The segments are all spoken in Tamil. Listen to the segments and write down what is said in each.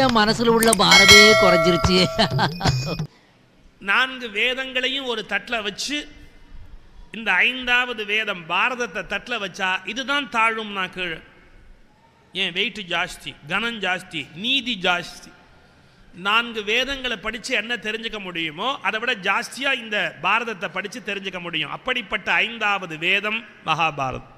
என் மனசுல உள்ள பாரமே குறைஞ்சிருச்சு. 4 வேதங்களையும் ஒரு தட்டில் வச்சு இந்த 5வது வேதம் பாரதத்தை தட்டில் வச்சா இதுதான் தாழும்னா கீழே. ஏன்? வெயிட் ஜாஸ்தி, கனம் ஜாஸ்தி, நீதி ஜாஸ்தி. 4 வேதங்களை படித்து என்ன தெரிஞ்சுக்க முடியுமோ அதை விட ஜாஸ்தியாக இந்த பாரதத்தை படித்து தெரிஞ்சுக்க முடியும். அப்படிப்பட்ட 5வது வேதம் மகாபாரதம்.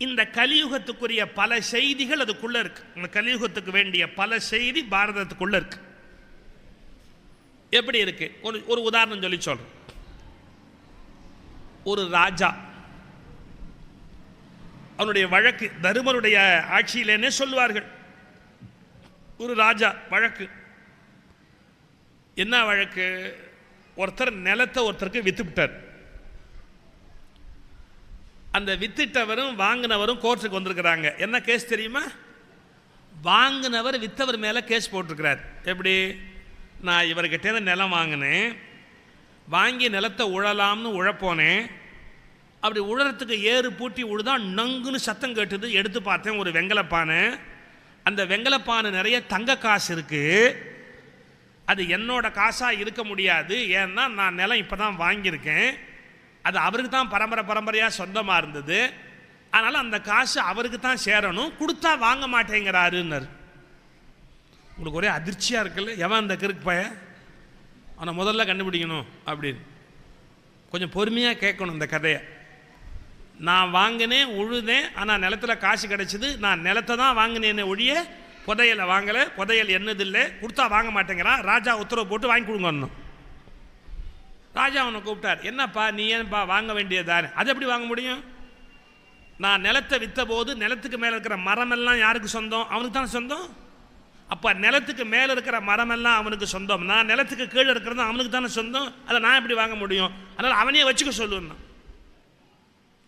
இந்த கலியுகத்துக்குரிய பல செய்திகள் அதுக்குள்ள இருக்கு. இந்த கலியுகத்துக்கு வேண்டிய பல செய்தி பாரதத்துக்குள்ள இருக்கு. எப்படி இருக்கு? ஒரு உதாரணம் சொல்லி சொல்றேன். ஒரு ராஜா, அவனுடைய வழக்கு தருமருடைய ஆட்சியிலேனே சொல்லுவார்கள். ஒரு ராஜா வழக்கு. என்ன வழக்கு? ஒருத்தர் நிலத்தை ஒருத்தருக்கு வித்துவிட்டார். அந்த வித்திட்டவரும் வாங்கினவரும் கோர்ட்டுக்கு வந்திருக்கிறாங்க. என்ன கேஸ் தெரியுமா? வாங்கினவர் வித்தவர் மேலே கேஸ் போட்டிருக்கிறார். எப்படி? நான் இவர்கிட்ட நிலம் வாங்கினேன், வாங்கி நிலத்தை உழலாம்னு உழப்போனேன். அப்படி உழறதுக்கு ஏறு பூட்டி உழுதான் நங்குன்னு சத்தம் கேட்டுது. எடுத்து பார்த்தேன், ஒரு வெங்கலப்பானை. அந்த வெங்கலப்பானை நிறைய தங்க காசு இருக்குது. அது என்னோட காசாக இருக்க முடியாது. ஏன்னா நான் நிலம் இப்போ தான் வாங்கியிருக்கேன். அது அவருக்கு தான் பரம்பரையாக சொந்தமாக இருந்தது. அதனால் அந்த காசு அவருக்கு தான் சேரணும். கொடுத்தா வாங்க மாட்டேங்கிறாருன்னாரு. உங்களுக்கு ஒரே அதிர்ச்சியாக இருக்குல்ல? எவன் அந்த கிறுக்கு பைய? அவனை முதல்ல கண்டுபிடிக்கணும் அப்படின்னு. கொஞ்சம் பொறுமையாக கேட்கணும் இந்த கதையை. நான் வாங்கினேன், உழுதேன், ஆனால் நிலத்தில் காசு கிடச்சிது. நான் நிலத்தை தான் வாங்கினேன்னு ஒழிய புதையலை வாங்கலை. புதையல் என்னது இல்லை, கொடுத்தா வாங்க மாட்டேங்கிறான். ராஜா உத்தரவு போட்டு வாங்கி கொடுங்கன்னு. ராஜா அவனை கூப்பிட்டார். என்னப்பா நீ ஏன்பா வாங்க வேண்டியதானே? அது எப்படி வாங்க முடியும்? நான் நிலத்தை விற்ற போது நிலத்துக்கு மேலே இருக்கிற மரமெல்லாம் யாருக்கு சொந்தம்? அவனுக்கு தானே சொந்தம். அப்போ நிலத்துக்கு மேலே இருக்கிற மரமெல்லாம் அவனுக்கு சொந்தம். நான் நிலத்துக்கு கீழே இருக்கிறது அவனுக்கு தானே சொந்தம். அதை நான் எப்படி வாங்க முடியும்? அதனால் அவனையே வச்சுக்க சொல்லுன்னா.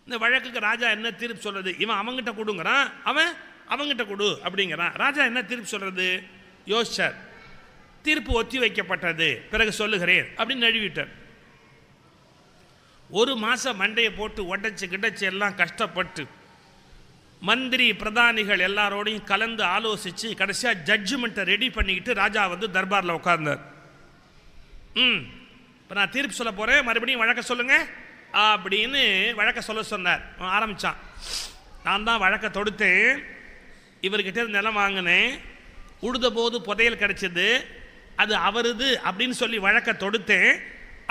இந்த வழக்குக்கு ராஜா என்ன தீர்ப்பு சொல்றது? இவன் அவங்கிட்ட கொடுங்கிறான், அவன் அவங்கிட்ட கொடு அப்படிங்கிறான். ராஜா என்ன தீர்ப்பு சொல்றது? யோசிச்சார். தீர்ப்பு ஒத்தி வைக்கப்பட்டது, பிறகு சொல்லுகிறேன் அப்படின்னு நழுவிட்டார். 1 மாதம் மண்டையை போட்டு உடைச்சு கிடச்சி எல்லாம் கஷ்டப்பட்டு மந்திரி பிரதானிகள் எல்லாரோடையும் கலந்து ஆலோசித்து கடைசியாக ஜட்ஜ்மெண்ட்டை ரெடி பண்ணிக்கிட்டு ராஜா வந்து தர்பாரில் உட்கார்ந்தார். இப்போ நான் தீர்ப்பு சொல்ல போகிறேன், மறுபடியும் வழக்க சொல்லுங்க அப்படின்னு வழக்க சொல்ல சொன்னார். ஆரம்பித்தான். நான் தான் வழக்க தொடுத்தேன், இவர்கிட்ட நிலம் வாங்கினேன், உழுத போது புதையல் கிடைச்சது, அது அவருது அப்படின்னு சொல்லி வழக்க தொடுத்தேன்.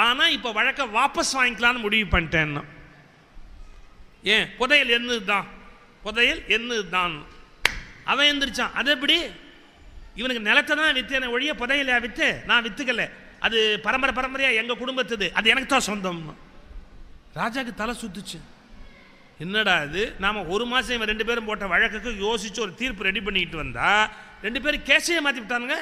ஆனால் இப்போ வழக்க வாபஸ் வாங்கிக்கலான்னு முடிவு பண்ணிட்டேன். ஏன்? புதையல் என்னது தான், புதையல் என்னது தான். அவன் எழுந்திரிச்சான். அது எப்படி? இவனுக்கு நிலத்தை தான் வித்தேன ஒழிய புதையலையா வித்து? நான் வித்துக்கல, அது பரம்பரையாக எங்கள் குடும்பத்துது, அது எனக்கு தான் சொந்தம். ராஜாவுக்கு தலை சுத்துச்சு. என்னடா இது? நாம் 1 மாதம் இவன் 2 பேரும் போட்ட வழக்குக்கு யோசிச்சு ஒரு தீர்ப்பு ரெடி பண்ணிக்கிட்டு வந்தா 2 பேரும் கேஸையே மாற்றி விட்டானுங்க.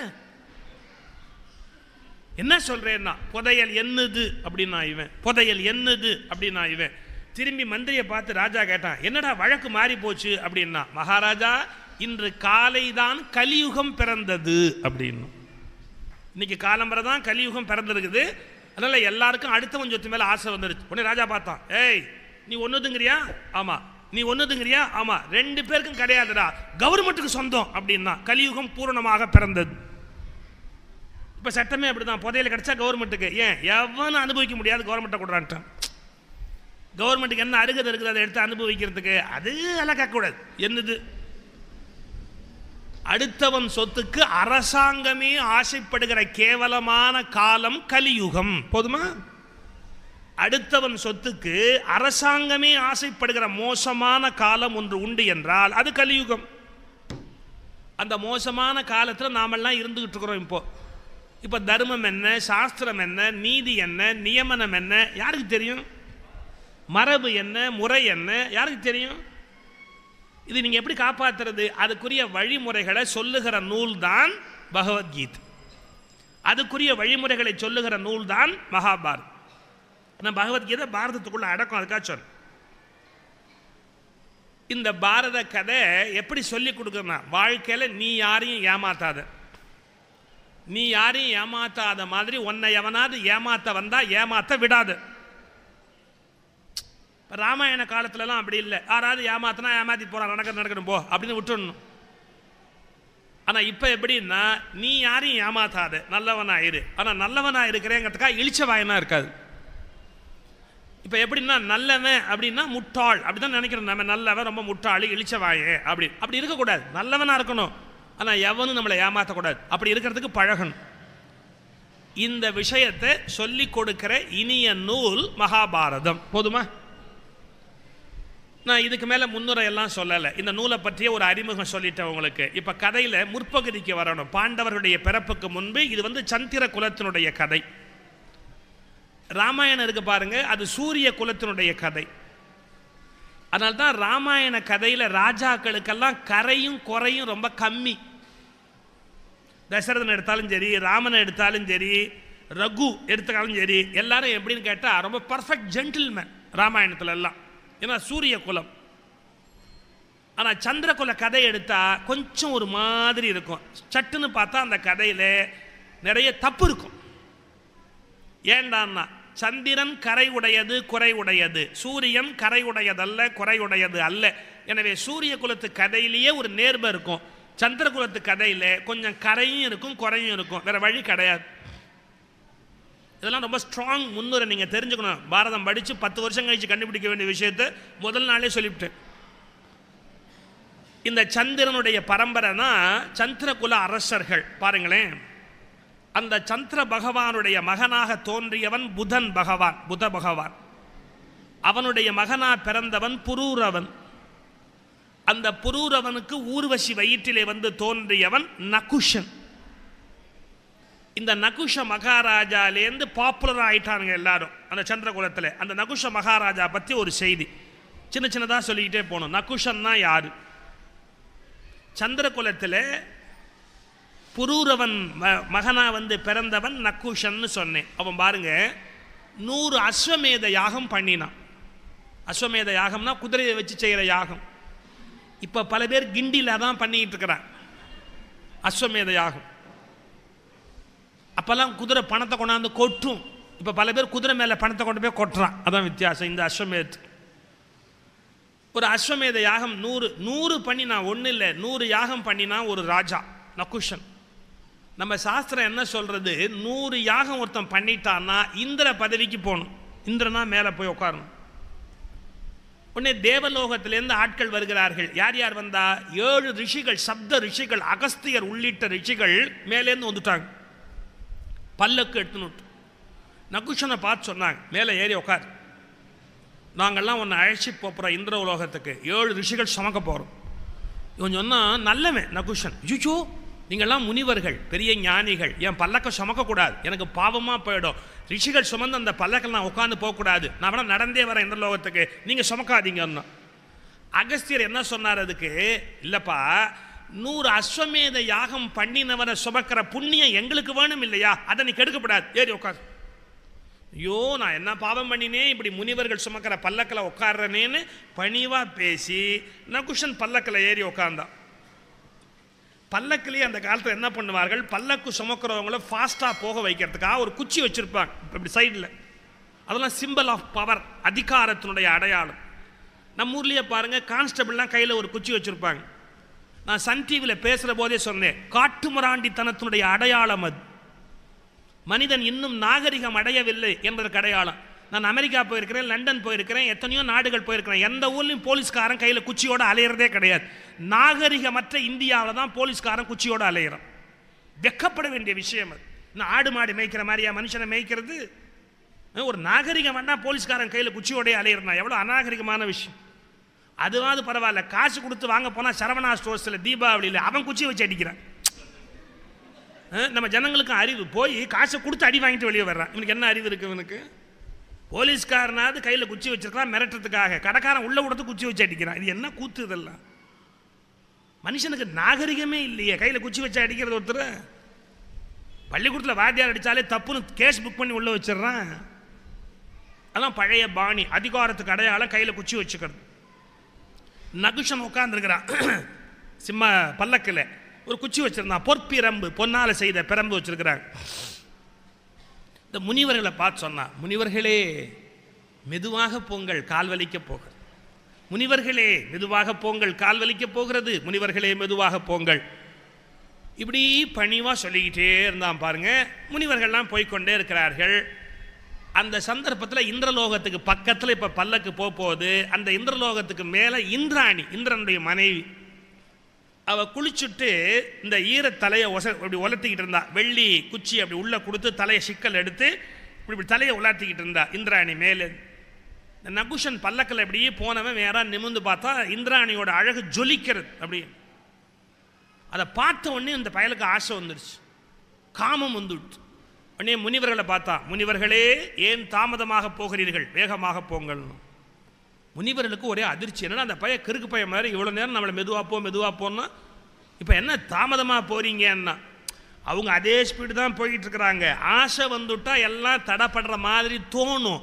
என்ன சொல்றேன்னா, புதையல் என்னது அப்படின்னா இவன், புதையல் என்னது அப்படின்னா இவன். திரும்பி மந்திரியை பார்த்து ராஜா கேட்டான், என்னடா வழக்கு மாறி போச்சு அப்படின்னா, மகாராஜா இன்று காலை தான் கலியுகம் பிறந்தது அப்படின்னு. இன்னைக்கு காலம்பரை தான் கலியுகம் பிறந்திருக்குது. அதனால எல்லாருக்கும் அடுத்தவன் சொத்து மேலே ஆசை வந்துருச்சு. உடனே ராஜா பார்த்தான். ஏய், நீ ஒன்றுதுங்கிறியா? ஆமாம். நீ ஒன்றுதுங்கிறியா? ஆமாம். 2 பேருக்கும் கிடையாதுடா, கவர்மெண்ட்டுக்கு சொந்தம் அப்படின்னா கலியுகம் பூரணமாக பிறந்தது. இப்போ சட்டமே அப்படி தான். புதையல் கிடைச்சா கவர்மெண்ட்டுக்கு. ஏன்? எவனும் அனுபவிக்க முடியாது, கவர்மெண்ட்டை கொடுறான்ட்டான். கவர்மெண்ட்டுக்கு என்ன அருகதை இருக்குது அதை எடுத்து அனுபவிக்கிறதுக்கு? அது எல்லாம் கேட்கக்கூடாது. என்னது? அடுத்தவன் சொத்துக்கு அரசாங்கமே ஆசைப்படுகிற கேவலமான காலம் கலியுகம். போதுமா? அடுத்தவன் சொத்துக்கு அரசாங்கமே ஆசைப்படுகிற மோசமான காலம் ஒன்று உண்டு என்றால் அது கலியுகம். அந்த மோசமான காலத்தில் நாமெல்லாம் இருந்துகிட்டு இருக்கிறோம். இப்போ தர்மம் என்ன, சாஸ்திரம் என்ன, நீதி என்ன, நியமனம் என்ன யாருக்கு தெரியும்? மரபு என்ன, முறை என்ன யாருக்கு தெரியும்? இது நீங்கள் எப்படி காப்பாற்றுறது? அதுக்குரிய வழிமுறைகளை சொல்லுகிற நூல் தான் பகவத்கீதை. அதுக்குரிய வழிமுறைகளை சொல்லுகிற நூல் தான் மகாபாரத். ஆனால் பகவத்கீதை பாரதத்துக்குள்ள அடக்கம். அதுக்காக சொன்ன இந்த பாரத கதை எப்படி சொல்லி கொடுக்குறனா, வாழ்க்கையில் நீ யாரையும் ஏமாத்தாத, நீ யாரையும் ஏமாத்தாத மாதிரி உன்னை எவனாவது ஏமாத்த வந்தா ஏமாத்த விடாது. இப்போ ராமாயண காலத்துலலாம் அப்படி இல்லை. யாராவது ஏமாத்தினா ஏமாத்தி போகிறான், நடக்கணும் போ அப்படின்னு விட்டுடணும். ஆனால் இப்போ எப்படின்னா, நீ யாரையும் ஏமாத்தாத, நல்லவனாக இரு. ஆனால் நல்லவனாக இருக்கிறேங்கிறதுக்காக இழிச்ச வாயனா இருக்காது. இப்போ எப்படின்னா, நல்லவன் அப்படின்னா முட்டாள் அப்படி தான் நினைக்கிறோம் நம்ம. நல்லவன் ரொம்ப முட்டாள், இழிச்ச வாயன் அப்படி இருக்கக்கூடாது. நல்லவனாக இருக்கணும், ஆனால் எவனும் நம்மளை ஏமாற்றக்கூடாது. அப்படி இருக்கிறதுக்கு பழகணும். இந்த விஷயத்தை சொல்லிக் கொடுக்கிற இனிய நூல் மகாபாரதம். போதுமா? நான் இதுக்கு மேலே முன்னுரையெல்லாம் சொல்லலை. இந்த நூலை பற்றிய ஒரு அறிமுகம் சொல்லிட்டேன் உங்களுக்கு. இப்போ கதையில் முற்பகுதிக்கு வரணும். பாண்டவர்களுடைய பிறப்புக்கு முன்பு இது சந்திர குலத்தினுடைய கதை. ராமாயணம் இருக்கு பாருங்க, அது சூரிய குலத்தினுடைய கதை. அதனால தான் ராமாயண கதையில் ராஜாக்களுக்கெல்லாம் கரையும் குறையும் ரொம்ப கம்மி. தசரதன் எடுத்தாலும் சரி, ராமனை எடுத்தாலும் சரி, ரகு எடுத்தாலும் சரி, எல்லாரும் எப்படின்னு கேட்டால் ரொம்ப பர்ஃபெக்ட் ஜென்டில்மேன் ராமாயணத்துல எல்லாம். ஏன்னா சூரிய குலம். ஆனால் சந்திர குல கதை எடுத்தால் கொஞ்சம் ஒரு மாதிரி இருக்கும். சட்டுன்னு பார்த்தா அந்த கதையில் நிறைய தப்பு இருக்கும். ஏண்டான்னா, சந்திரன் கரை உடையது குறை உடையது, சூரியன் கரை உடையதல்ல குறை உடையது அல்ல. எனவே சூரிய குலத்து கதையிலேயே ஒரு நேர்மை இருக்கும். சந்திர குலத்து கதையில் கொஞ்சம் கரையும் இருக்கும் குறையும் இருக்கும். வேற வழி கிடையாது. இதெல்லாம் ரொம்ப ஸ்ட்ராங் முன்னுரை, நீங்கள் தெரிஞ்சுக்கணும். பாரதம் படித்து 10 வருஷம் கழிச்சு கண்டுபிடிக்க வேண்டிய விஷயத்தை முதல் நாளே சொல்லிவிட்டேன். இந்த சந்திரனுடைய பரம்பரைனா சந்திர குல அரசர்கள் பாருங்களேன். அந்த சந்திர பகவானுடைய மகனாக தோன்றியவன் புதன் பகவான், புத பகவான். அவனுடைய மகனா பிறந்தவன் புரூரவன். அந்த புரூரவனுக்கு ஊர்வசி வயிற்றிலே தோன்றியவன் நகுஷன். இந்த நகுஷ மகாராஜாலேருந்து பாப்புலர் ஆயிட்டானுங்க எல்லாரும் அந்த சந்திரகுலத்தில். அந்த நகுஷ மகாராஜா பற்றி ஒரு செய்தி சின்ன சின்னதாக சொல்லிக்கிட்டே போகணும். நகுஷன்னா யாரு? சந்திரகுலத்தில் புரூரவன் மகனா பிறந்தவன் நகுஷன்னு சொன்னேன். அவன் பாருங்க 100 அஸ்வமேத யாகம் பண்ணினான். அஸ்வமேத யாகம்னா குதிரையை வச்சு செய்கிற யாகம். இப்போ பல பேர் கிண்டியில் தான் பண்ணிக்கிட்டு இருக்கிறான் அஸ்வமேத யாகம். அப்போல்லாம் குதிரை பணத்தை கொண்டாந்து கொட்டும். இப்போ பல பேர் குதிரை மேலே பணத்தை கொண்டு போய் கொட்டுறான். அதான் வித்தியாசம். இந்த அஸ்வமேத ஒரு அஸ்வமேத யாகம் 100 பண்ணினா, ஒன்றும் இல்லை 100 யாகம் பண்ணினா ஒரு ராஜா நகுஷன். நம்ம சாஸ்திரம் என்ன சொல்றது, 100 யாகம் ஒருத்தன் பண்ணிட்டான்னா இந்திர பதவிக்கு போகணும். இந்திரனா மேலே போய் உட்காரணும். உடனே தேவலோகத்திலேருந்து ஆட்கள் வருகிறார்கள். யார் யார் வந்தா? 7 ரிஷிகள், சப்த ரிஷிகள், அகஸ்தியர் உள்ளிட்ட ரிஷிகள் மேலேருந்து வந்துட்டாங்க. பல்லக்கு எடுத்துனுட்டு நகுஷனை பார்த்து சொன்னாங்க, மேலே ஏறி உட்கார், நாங்கள்லாம் உன்னை அழைச்சி போகிறோம் இந்திர உலோகத்துக்கு. 7 ரிஷிகள் சுமக்க போகிறோம். இவன் சொன்னால் நல்லவன் நகுஷன். ஐயோ, நீங்கள்லாம் முனிவர்கள், பெரிய ஞானிகள், என் பல்லக்க சுமக்கக்கூடாது, எனக்கு பாவமாக போயிடும். ரிஷிகள் சுமந்து அந்த பல்லக்கில் நான் உட்காந்து போகக்கூடாது, நான் வேணா நடந்தே வரேன் இந்திர லோகத்துக்கு, நீங்கள் சுமக்காதீங்கன்னா. அகஸ்தியர் என்ன சொன்னார் அதுக்கு? இல்லைப்பா, 100 அஸ்வமேத யாகம் பண்ணினவரை சுமக்கிற புண்ணியம் எங்களுக்கு வேணும் இல்லையா, அதை நீ கெடுக்கப்படாது, ஏறி உட்கார். ஐயோ, நான் என்ன பாவம் பண்ணினேன், இப்படி முனிவர்கள் சுமக்கிற பல்லக்கில் உட்கார்றனேன்னு பணிவாக பேசி நகுஷன் பல்லக்கில் ஏறி உட்கார்ந்தான். பல்லக்கிலேயே அந்த காலத்தில் என்ன பண்ணுவார்கள், பல்லக்கு சுமக்கிறவங்கள ஃபாஸ்ட்டாக போக வைக்கிறதுக்காக ஒரு குச்சி வச்சுருப்பாங்க இப்படி சைடில். அதெல்லாம் சிம்பிள் ஆஃப் பவர், அதிகாரத்தினுடைய அடையாளம். நம்ம ஊர்லேயே பாருங்கள், கான்ஸ்டபிள்லாம் கையில் ஒரு குச்சி வச்சுருப்பாங்க. நான் சன் டிவியில் பேசுகிற போதே சொன்னேன், காட்டுமிராண்டித்தனத்தினுடைய அடையாளம் அது. மனிதன் இன்னும் நாகரிகம் அடையவில்லை என்பதற்கு அடையாளம். நான் அமெரிக்கா போயிருக்கிறேன், லண்டன் போயிருக்கிறேன், எத்தனையோ நாடுகள் போயிருக்கிறேன். எந்த ஊர்லையும் போலீஸ்காரன் கையில் குச்சியோடு அலையிறதே கிடையாது. நாகரிகமற்ற இந்தியாவில் தான் போலீஸ்காரன் குச்சியோடு அலையிறான். வெக்கப்பட வேண்டிய விஷயம் அது. நான் ஆடு மாடு மேய்க்கிற மாதிரியா மனுஷனை மேய்க்கிறது? ஒரு நாகரிகம் வேண்டாம் போலீஸ்காரன் கையில் குச்சியோடைய அலையிறனா, எவ்வளோ அநாகரிகமான விஷயம். அதுவாது பரவாயில்ல, காசு கொடுத்து வாங்க போனால் சரவணா ஸ்டோர்ஸில் தீபாவளியில் அவன் குச்சி வச்சு அடிக்கிறான். நம்ம ஜனங்களுக்கும் அறிவு போய் காசை கொடுத்து அடி வாங்கிட்டு வெளியே வர்றான். இவனுக்கு என்ன அறிவு இருக்குது இவனுக்கு? போலீஸ்காரனாவது கையில் குச்சி வச்சிருக்கான் மிரட்டுறதுக்காக, கடைக்காரன் உள்ள விடத்து குச்சி வச்சு அடிக்கிறான். இது என்ன கூத்து இதெல்லாம்? மனுஷனுக்கு நாகரிகமே இல்லையே, கையில் குச்சி வச்சு அடிக்கிறது. ஒருத்தர் பள்ளிக்கூடத்தில் வாத்தியார் அடித்தாலே தப்புன்னு கேஸ் புக் பண்ணி உள்ளே வச்சிடறான். அதான் பழைய பாணி, அதிகாரத்துக்கு அடையாளம் கையில் குச்சி வச்சுக்கிறது. நகுஷன் உட்கார்ந்துருக்கிறான் சிம்ம பல்லக்கில், ஒரு குச்சி வச்சிருந்தான், பொற்பிரம்பு, பொன்னால் செய்த பிரம்பு வச்சிருக்கிறாங்க. இந்த முனிவர்களை பார்த்து சொன்னான், முனிவர்களே, மெதுவாக போங்கள், கால் வலிக்க போகிறது. முனிவர்களே மெதுவாக போங்கள், கால் வலிக்க போகிறது. முனிவர்களே மெதுவாக போங்கள். இப்படி பணிவாக சொல்லிக்கிட்டே இருந்தான் பாருங்க. முனிவர்கள்லாம் போய்கொண்டே இருக்கிறார்கள். அந்த சந்தர்ப்பத்தில் இந்திரலோகத்துக்கு பக்கத்தில் இப்போ பல்லக்கு போகுது. அந்த இந்திரலோகத்துக்கு மேலே இந்திராணி, இந்திரனுடைய மனைவி, அவள் குளிச்சுட்டு இந்த ஈரத்தலையை அப்படி உலர்த்திக்கிட்டு இருந்தா. வெள்ளி குச்சி அப்படி உள்ளே கொடுத்து தலையை சிக்கல் எடுத்து இப்படி தலையை உலர்த்திக்கிட்டு இருந்தா இந்திராணி மேலே. இந்த நகுஷன் பல்லக்கில் அப்படியே போனவன் வேற நிமிர்ந்து பார்த்தா இந்திராணியோட அழகு ஜொலிக்கிறது. அப்படி அதை பார்த்த உடனே இந்த பயலுக்கு ஆசை வந்துடுச்சு, காமம் வந்துடுச்சு. உடனே முனிவர்களை பார்த்தா, முனிவர்களே ஏன் தாமதமாக போகிறீர்கள், வேகமாக போங்கள். முனிவர்களுக்கு ஒரே அதிர்ச்சி. என்னன்னா அந்த பையன் கிறுக்கு பையன் மாதிரி இவ்வளோ நேரம் நம்மளை மெதுவாக போன்னா இப்போ என்ன தாமதமாக போகிறீங்கன்னா, அவங்க அதே ஸ்பீடு தான் போய்கிட்டு இருக்கிறாங்க. ஆசை வந்துட்டா எல்லாம் தடைப்படுற மாதிரி தோணும்.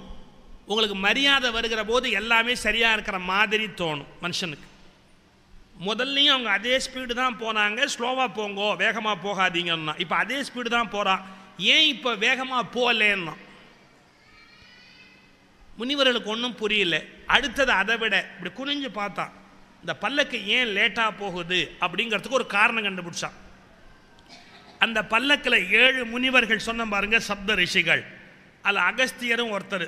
உங்களுக்கு மரியாதை வருகிற போது எல்லாமே சரியாக இருக்கிற மாதிரி தோணும் மனுஷனுக்கு. முதல்லையும் அவங்க அதே ஸ்பீடு தான் போனாங்க, ஸ்லோவாக போங்கோ, வேகமாக போகாதீங்கன்னா. இப்போ அதே ஸ்பீடு தான் போகிறான், ஏன் இப்போ வேகமாக போகலன்னா முனிவர்களுக்கு ஒன்றும் புரியல. அடுத்தது அதை விட இப்படி குனிஞ்சு பார்த்தா இந்த பல்லக்கு ஏன் லேட்டாக போகுது அப்படிங்கிறதுக்கு ஒரு காரணம் கண்டுபிடிச்சான். அந்த பல்லக்கில் 7 முனிவர்கள் சொன்ன பாருங்க, சப்த ரிஷிகள். அதில் அகஸ்தியரும் ஒருத்தர்.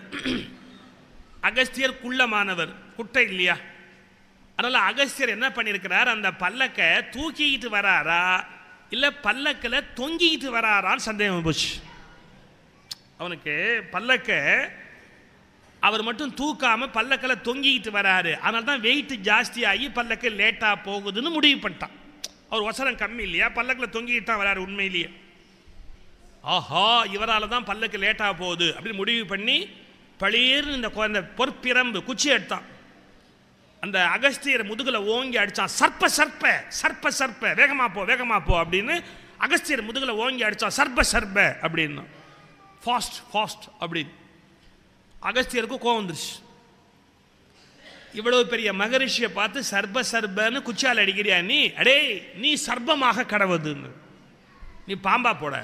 அகஸ்தியர் குள்ளமானவர், குட்டை இல்லையா. அதனால் அகஸ்தியர் என்ன பண்ணியிருக்கிறார், அந்த பல்லக்கை தூக்கிக்கிட்டு வராரா இல்லை பல்லக்கில் தொங்கிக்கிட்டு வராரான்னு சந்தேகம் போச்சு அவனுக்கு. பல்லக்க அவர் மட்டும் தூக்காமல் பல்லக்கில் தொங்கிக்கிட்டு வராரு, அதனால தான் வெயிட் ஜாஸ்தியாகி பல்லக்கு லேட்டாக போகுதுன்னு முடிவு பண்ணிட்டான். அவர் ஒசரம் கம்மி இல்லையா, பல்லக்கில் தொங்கிக்கிட்டு தான் வராரு உண்மையிலேயே. ஆஹா, இவரால் தான் பல்லக்கு லேட்டாக போகுது அப்படின்னு முடிவு பண்ணி பளீர்னு இந்த பொற்பிரம்பு குச்சி எடுத்தான். அந்த அகஸ்தியர் முதுகில் ஓங்கி அடித்தான். சர்ப்ப சர்ப்ப சர்ப்ப சர்ப்ப, வேகமாக போ அப்படின்னு அகஸ்தியர் முதுகில் ஓங்கி அடித்தான். சர்ப்ப சர்ப்ப அப்படின்னு, ஃபாஸ்ட் ஃபாஸ்ட் அப்படின்னு. அகஸ்தியருக்கு கோவம் வந்துருச்சு. இவ்வளவு பெரிய மகரிஷியை பார்த்து சர்ப சர்பன்னு குச்சால் அடிக்கிறியா நீ, அடே நீ சர்ப்பமாக கடவுதுன்னு, நீ பாம்பா போட,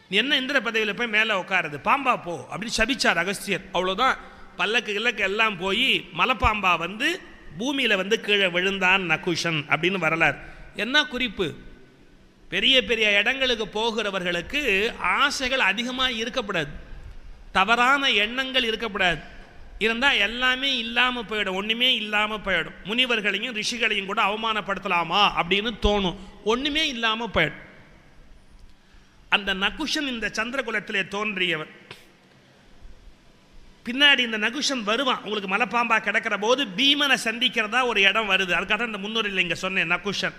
நீ என்ன இந்திர பதவியில் போய் மேலே உட்காருது, பாம்பா போ அப்படின்னு சபிச்சார் அகஸ்தியர். அவ்வளோதான், பல்லக்கு கிழக்கு எல்லாம் போய் மலைப்பாம்பா வந்து பூமியில் வந்து கீழே விழுந்தான் நகுஷன் அப்படின்னு வரலாறு. என்ன குறிப்பு, பெரிய பெரிய இடங்களுக்கு போகிறவர்களுக்கு ஆசைகள் அதிகமாக இருக்கப்படாது, தவறான எண்ணங்கள் இருக்கப்படாது. இருந்தால் எல்லாமே இல்லாமல் போயிடும், ஒன்றுமே இல்லாமல் போயிடும். முனிவர்களையும் ரிஷிகளையும் கூட அவமானப்படுத்தலாமா அப்படின்னு தோணும், ஒன்றுமே இல்லாமல் போயிடும். அந்த நகுஷன் இந்த சந்திரகுலத்திலே தோன்றியவர். பின்னாடி இந்த நகுஷன் வருவான். உங்களுக்கு மலைப்பாம்பா கிடக்கிற போது பீமனை சந்திக்கிறதா ஒரு இடம் வருது, அதுக்காக இந்த முன்னுரையில் இங்கே சொன்னேன். நகுஷன்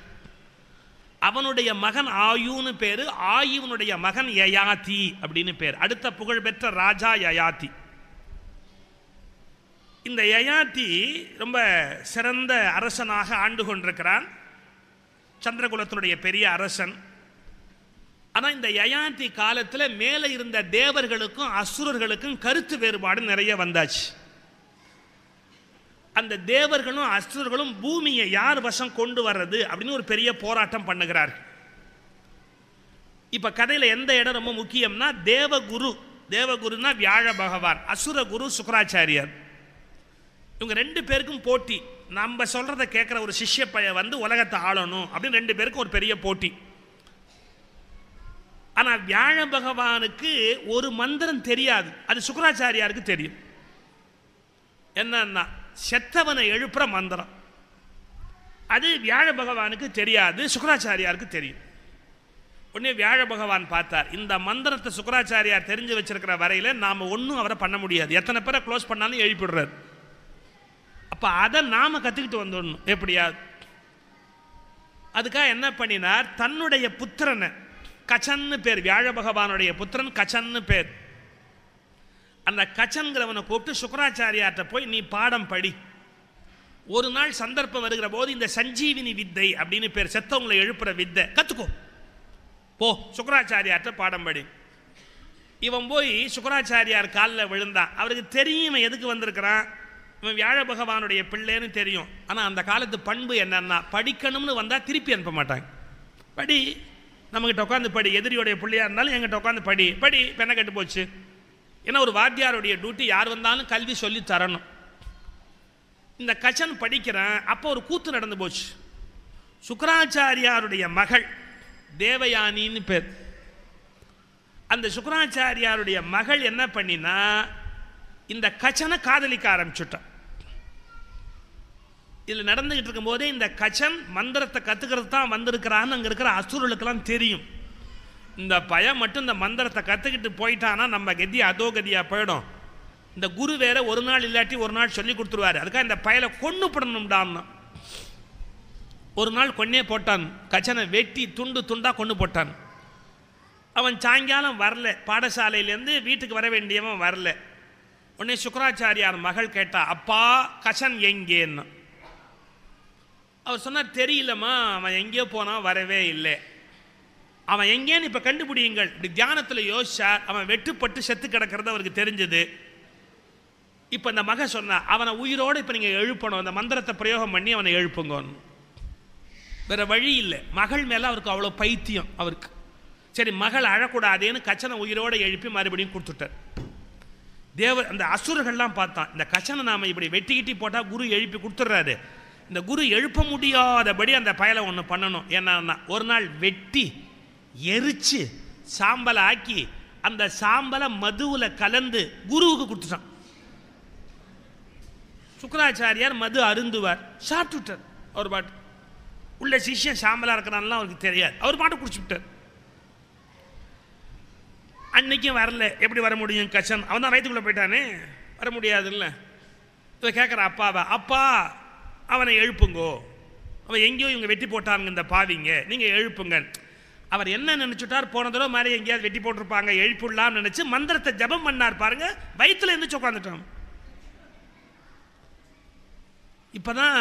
அவனுடைய மகன் ஆயுன்னு பேரு, ஆயுவனுடைய மகன் யயாதி அப்படின்னு பேர். அடுத்த புகழ்பெற்ற ராஜா யயாதி. இந்த யயாதி ரொம்ப சிறந்த அரசனாக ஆண்டு கொண்டிருக்கிறான், சந்திரகுலத்தினுடைய பெரிய அரசன். ஆனால் இந்த யயாதி காலத்தில் மேலே இருந்த தேவர்களுக்கும் அசுரர்களுக்கும் கருத்து வேறுபாடு நிறைய வந்தாச்சு. அந்த தேவர்களும் அசுரர்களும் பூமியை யார் வசம் கொண்டு வர்றது அப்படின்னு ஒரு பெரிய போராட்டம் பண்ணுகிறார். இப்ப கதையில எந்த இடம் ரொம்ப முக்கியம்னா தேவகுரு, தேவகுருனா வியாழ பகவான், அசுர குரு சுக்கராச்சாரியார். இவங்க 2 பேருக்கும் போட்டி. நம்ம சொல்றதை கேட்கிற ஒரு சிஷ்ய பைய வந்து உலகத்தை ஆளணும் அப்படின்னு 2 பேருக்கும் ஒரு பெரிய போட்டி. ஆனா வியாழ பகவானுக்கு ஒரு மந்திரம் தெரியாது, அது சுக்கராச்சாரியாருக்கு தெரியும். என்னன்னா செத்தவனை எழுப்புற மந்திரம், அது வியாழ பகவானுக்கு தெரியாது, சுக்கராச்சாரியாருக்கு தெரியும். உடனே வியாழ பகவான் பார்த்தார், இந்த மந்திரத்தை சுக்கராச்சாரியார் தெரிஞ்சு வச்சிருக்கிற வரையில நாம ஒன்றும் அவரை பண்ண முடியாது, எத்தனை பேரை க்ளோஸ் பண்ணாலும் எழுப்பிடுறாரு. அப்ப அதை நாம கத்துக்கிட்டு வந்துடணும் எப்படியாவது. அதுக்காக என்ன பண்ணினார், தன்னுடைய புத்திரனை, கச்சன்னு பேர், வியாழ பகவானுடைய புத்திரன் கச்சன்னு பேர், அந்த கச்சன்கிறவனை கூப்பிட்டு சுக்கராச்சாரியார்ட்ட போய் நீ பாடம் படி. ஒரு நாள் சந்தர்ப்பம் வருகிற போது இந்த சஞ்சீவினி வித்தை அப்படின்னு பேர், செத்தவங்களை எழுப்புற வித்தை கத்துக்கோ, போ சுக்கராச்சாரியார்ட்ட பாடம் படி. இவன் போய் சுக்கராச்சாரியார் காலில் விழுந்தான். அவருக்கு தெரியும் இவன் எதுக்கு வந்திருக்கிறான், இவன் வியாழ பகவானுடைய பிள்ளைன்னு தெரியும். ஆனால் அந்த காலத்து பண்பு என்னன்னா, படிக்கணும்னு வந்தால் திருப்பி அனுப்ப மாட்டாங்க. படி, நம்மகிட்ட உட்காந்து படி, எதிரியோடைய பிள்ளையா இருந்தாலும் எங்கிட்ட உட்காந்து படி படி, பெண்ணை கட்டு போச்சு ஏன்னா ஒரு வாத்தியாருடைய டியூட்டி யார் வந்தாலும் கல்வி சொல்லி தரணும். இந்த கச்சன் படிக்கிறான். அப்போ ஒரு கூத்து நடந்து போச்சு. சுக்கராச்சாரியாருடைய மகள் தேவயானின்னு பேர். அந்த சுக்கராச்சாரியாருடைய மகள் என்ன பண்ணினா இந்த கச்சனை காதலிக்க ஆரம்பிச்சுட்டான். இதில் நடந்துகிட்டு இருக்கும் போதே இந்த கச்சன் மந்திரத்தை கற்றுக்கிறது தான் வந்திருக்கிறான்னு அங்கே இருக்கிற அசுரர்களுக்கெல்லாம் தெரியும். இந்த பயம் மட்டும் இந்த மந்திரத்தை கற்றுக்கிட்டு போயிட்டானா நம்ம கதி அதோ கதியாக போயிடும். இந்த குரு வேற ஒரு நாள் இல்லாட்டி ஒரு நாள் சொல்லி கொடுத்துருவாரு. அதுக்காக இந்த பயலை கொண்டு போடணும்டான்னா ஒரு நாள் கொன்னே போட்டான். கச்சனை வெட்டி துண்டு துண்டாக கொண்டு போட்டான். அவன் சாயங்காலம் வரல, பாடசாலையிலேருந்து வீட்டுக்கு வர வேண்டியவன் வரல. உடனே சுக்கராச்சாரியார் மகள் கேட்டா, அப்பா கச்சன் எங்கேன்னு. அவர் சொன்னார், தெரியலம்மா, அவன் எங்கேயோ போனான், வரவே இல்லை. அவன் எங்கேன்னு இப்போ கண்டுபிடியுங்கள். இப்படி தியானத்தில் யோசிச்சார். அவன் வெட்டுப்பட்டு செத்து கிடக்கிறது அவருக்கு தெரிஞ்சது. இப்போ இந்த மக சொன்னா, அவனை உயிரோடு இப்போ நீங்கள் எழுப்பணும், அந்த மந்திரத்தை பிரயோகம் பண்ணி அவனை எழுப்புங்கன்னு. வேற வழி இல்லை. மகள் மேலே அவருக்கு அவ்வளோ பைத்தியம் அவருக்கு. சரி, மகள் அழக்கூடாதேன்னு கச்சனை உயிரோடு எழுப்பி மறுபடியும் கொடுத்துட்டார். அந்த அசுரர்கள்லாம் பார்த்தான், இந்த கச்சனை நாம் இப்படி வெட்டிக்கிட்டி போட்டால் குரு எழுப்பி கொடுத்துட்றாரு. இந்த குரு எழுப்ப முடியாதபடி அந்த பயலை ஒன்று பண்ணணும். என்னன்னா ஒரு நாள் வெட்டி எரிச்சு சாம்பலை ஆக்கி அந்த சாம்பலை மதுவில் கலந்து குருவுக்கு கொடுத்துட்டான். சுக்கராச்சாரியார் மது அருந்துவார், சாப்பிட்டுட்டார். அவர் பாட்டு உள்ள சிஷ்யன் சாம்பலாக இருக்கிறான்லாம் அவருக்கு தெரியாது. அவர் பாட்டு குடிச்சுட்டார். அன்னைக்கும் வரல. எப்படி வர முடியும் கச்சன்? அவன் தான் வயிற்றுக்குள்ளே போயிட்டானே, வர முடியாதுல்ல. இப்போ கேட்குற அப்பாவை, அப்பா அவனை எழுப்புங்கோ, அவன் எங்கேயோ இவங்க வெட்டி போட்டாங்க இந்த பாவிங்க, நீங்கள் எழுப்புங்க. அவர் என்ன நினச்சிட்டார், போன தடவை மாதிரி எங்கேயாவது வெட்டி போட்டிருப்பாங்க, எழுப்பிடலாம்னு நினச்சி மந்திரத்தை ஜபம் பண்ணார் பாருங்க, வயிற்றுல இருந்துச்சு உட்காந்துட்டான். இப்போதான்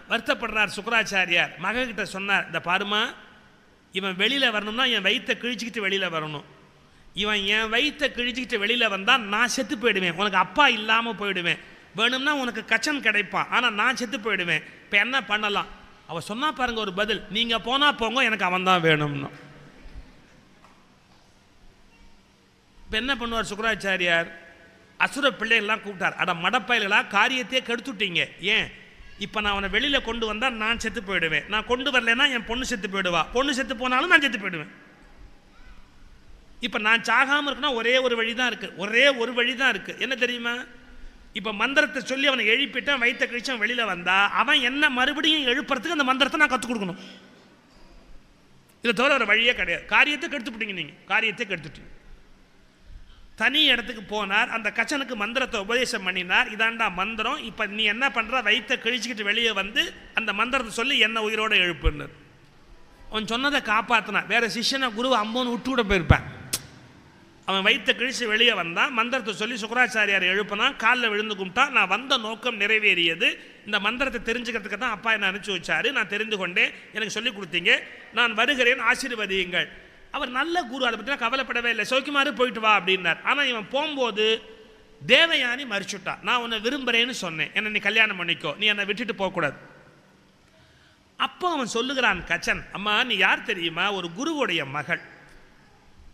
வருத்தப்படுறார் சுக்கராச்சாரியார். மகக்கிட்ட சொன்னார், இந்த பாருமா, இவன் வெளியில் வரணும்னா என் வயிற்றை கிழிச்சிக்கிட்டு வெளியில் வரணும். இவன் என் வயிற்றை கிழிச்சிக்கிட்டு வெளியில் வந்தால் நான் செத்து போயிடுவேன், உனக்கு அப்பா இல்லாமல் போயிடுவேன். வேணும்னா உனக்கு கச்சன் கிடைப்பான், ஆனால் நான் செத்து போயிடுவேன். இப்போ என்ன பண்ணலாம்? அவள் சொன்னா பாருங்க ஒரு பதில், நீங்கள் போனால் போங்க, எனக்கு அவன் தான் வேணும்னு. இப்போ என்ன பண்ணுவார் சுக்கராச்சாரியார்? அசுர பிள்ளைகள்லாம் கூப்பிட்டார். அட மடப்பயல்களா, காரியத்தையே கெடுத்துட்டீங்க. ஏன் இப்போ நான் அவனை வெளியில் கொண்டு வந்தால் நான் செத்து போயிடுவேன், நான் கொண்டு வரலன்னா என் பொண்ணு செத்து போயிடுவா, பொண்ணு செத்து போனாலும் நான் செத்து போயிடுவேன். இப்போ நான் சாகாமல் இருக்குன்னா ஒரே ஒரு வழி தான் இருக்குது, ஒரே ஒரு வழி தான் இருக்குது. என்ன தெரியுமா? இப்போ மந்திரத்தை சொல்லி அவனை எழுப்பிட்டான், வயிற்ற கழிச்சு வெளியில் வந்தா அவன் என்ன மறுபடியும் எழுப்புறதுக்கு அந்த மந்திரத்தை நான் கற்றுக் கொடுக்கணும். இதை தவிர ஒரு வழியே கிடையாது. காரியத்தை கெடுத்துப்பிட்டீங்க, நீங்கள் காரியத்தை கெடுத்துட்டீங்க. தனி இடத்துக்கு போனார். அந்த கச்சனுக்கு மந்திரத்தை உபதேசம் பண்ணினார். இதாண்டா மந்திரம், இப்போ நீ என்ன பண்ணுற, வயிற்றை கிழிச்சிக்கிட்டு வெளியே வந்து அந்த மந்திரத்தை சொல்லி என்ன உயிரோடு எழுப்புன்னு. அவன் சொன்னதை காப்பாற்றினான். வேற சிஷ்யனை குருவை அம்மோன்னு விட்டு விட போயிருப்பேன். அவன் வயிற்றை கிழிச்சு வெளியே வந்தான், மந்திரத்தை சொல்லி சுக்கராச்சாரியார் எழுப்பினான், காலில் விழுந்து கும்பிட்டான். நான் வந்த நோக்கம் நிறைவேறியது. இந்த மந்திரத்தை தெரிஞ்சுக்கிறதுக்கு தான் அப்பா என்ன அனுப்பிச்சி வச்சாரு, நான் தெரிந்து கொண்டேன், எனக்கு சொல்லிக் கொடுத்தீங்க, நான் வருகிறேன், ஆசீர்வதியுங்கள். அவர் நல்ல குரு, அதை பற்றிலாம் கவலைப்படவே இல்லை, சௌக்கியமாறு போயிட்டு வா அப்படின்னார். ஆனால் இவன் போகும்போது தேவயானி மறிச்சுட்டா. நான் உன்னை விரும்புகிறேன்னு சொன்னேன், என்னை நீ கல்யாணம் பண்ணிக்கோ, நீ என்னை விட்டுட்டு போகக்கூடாது. அப்போ அவன் சொல்லுகிறான் கச்சன், அம்மா நீ யார் தெரியுமா? ஒரு குருவுடைய மகள்.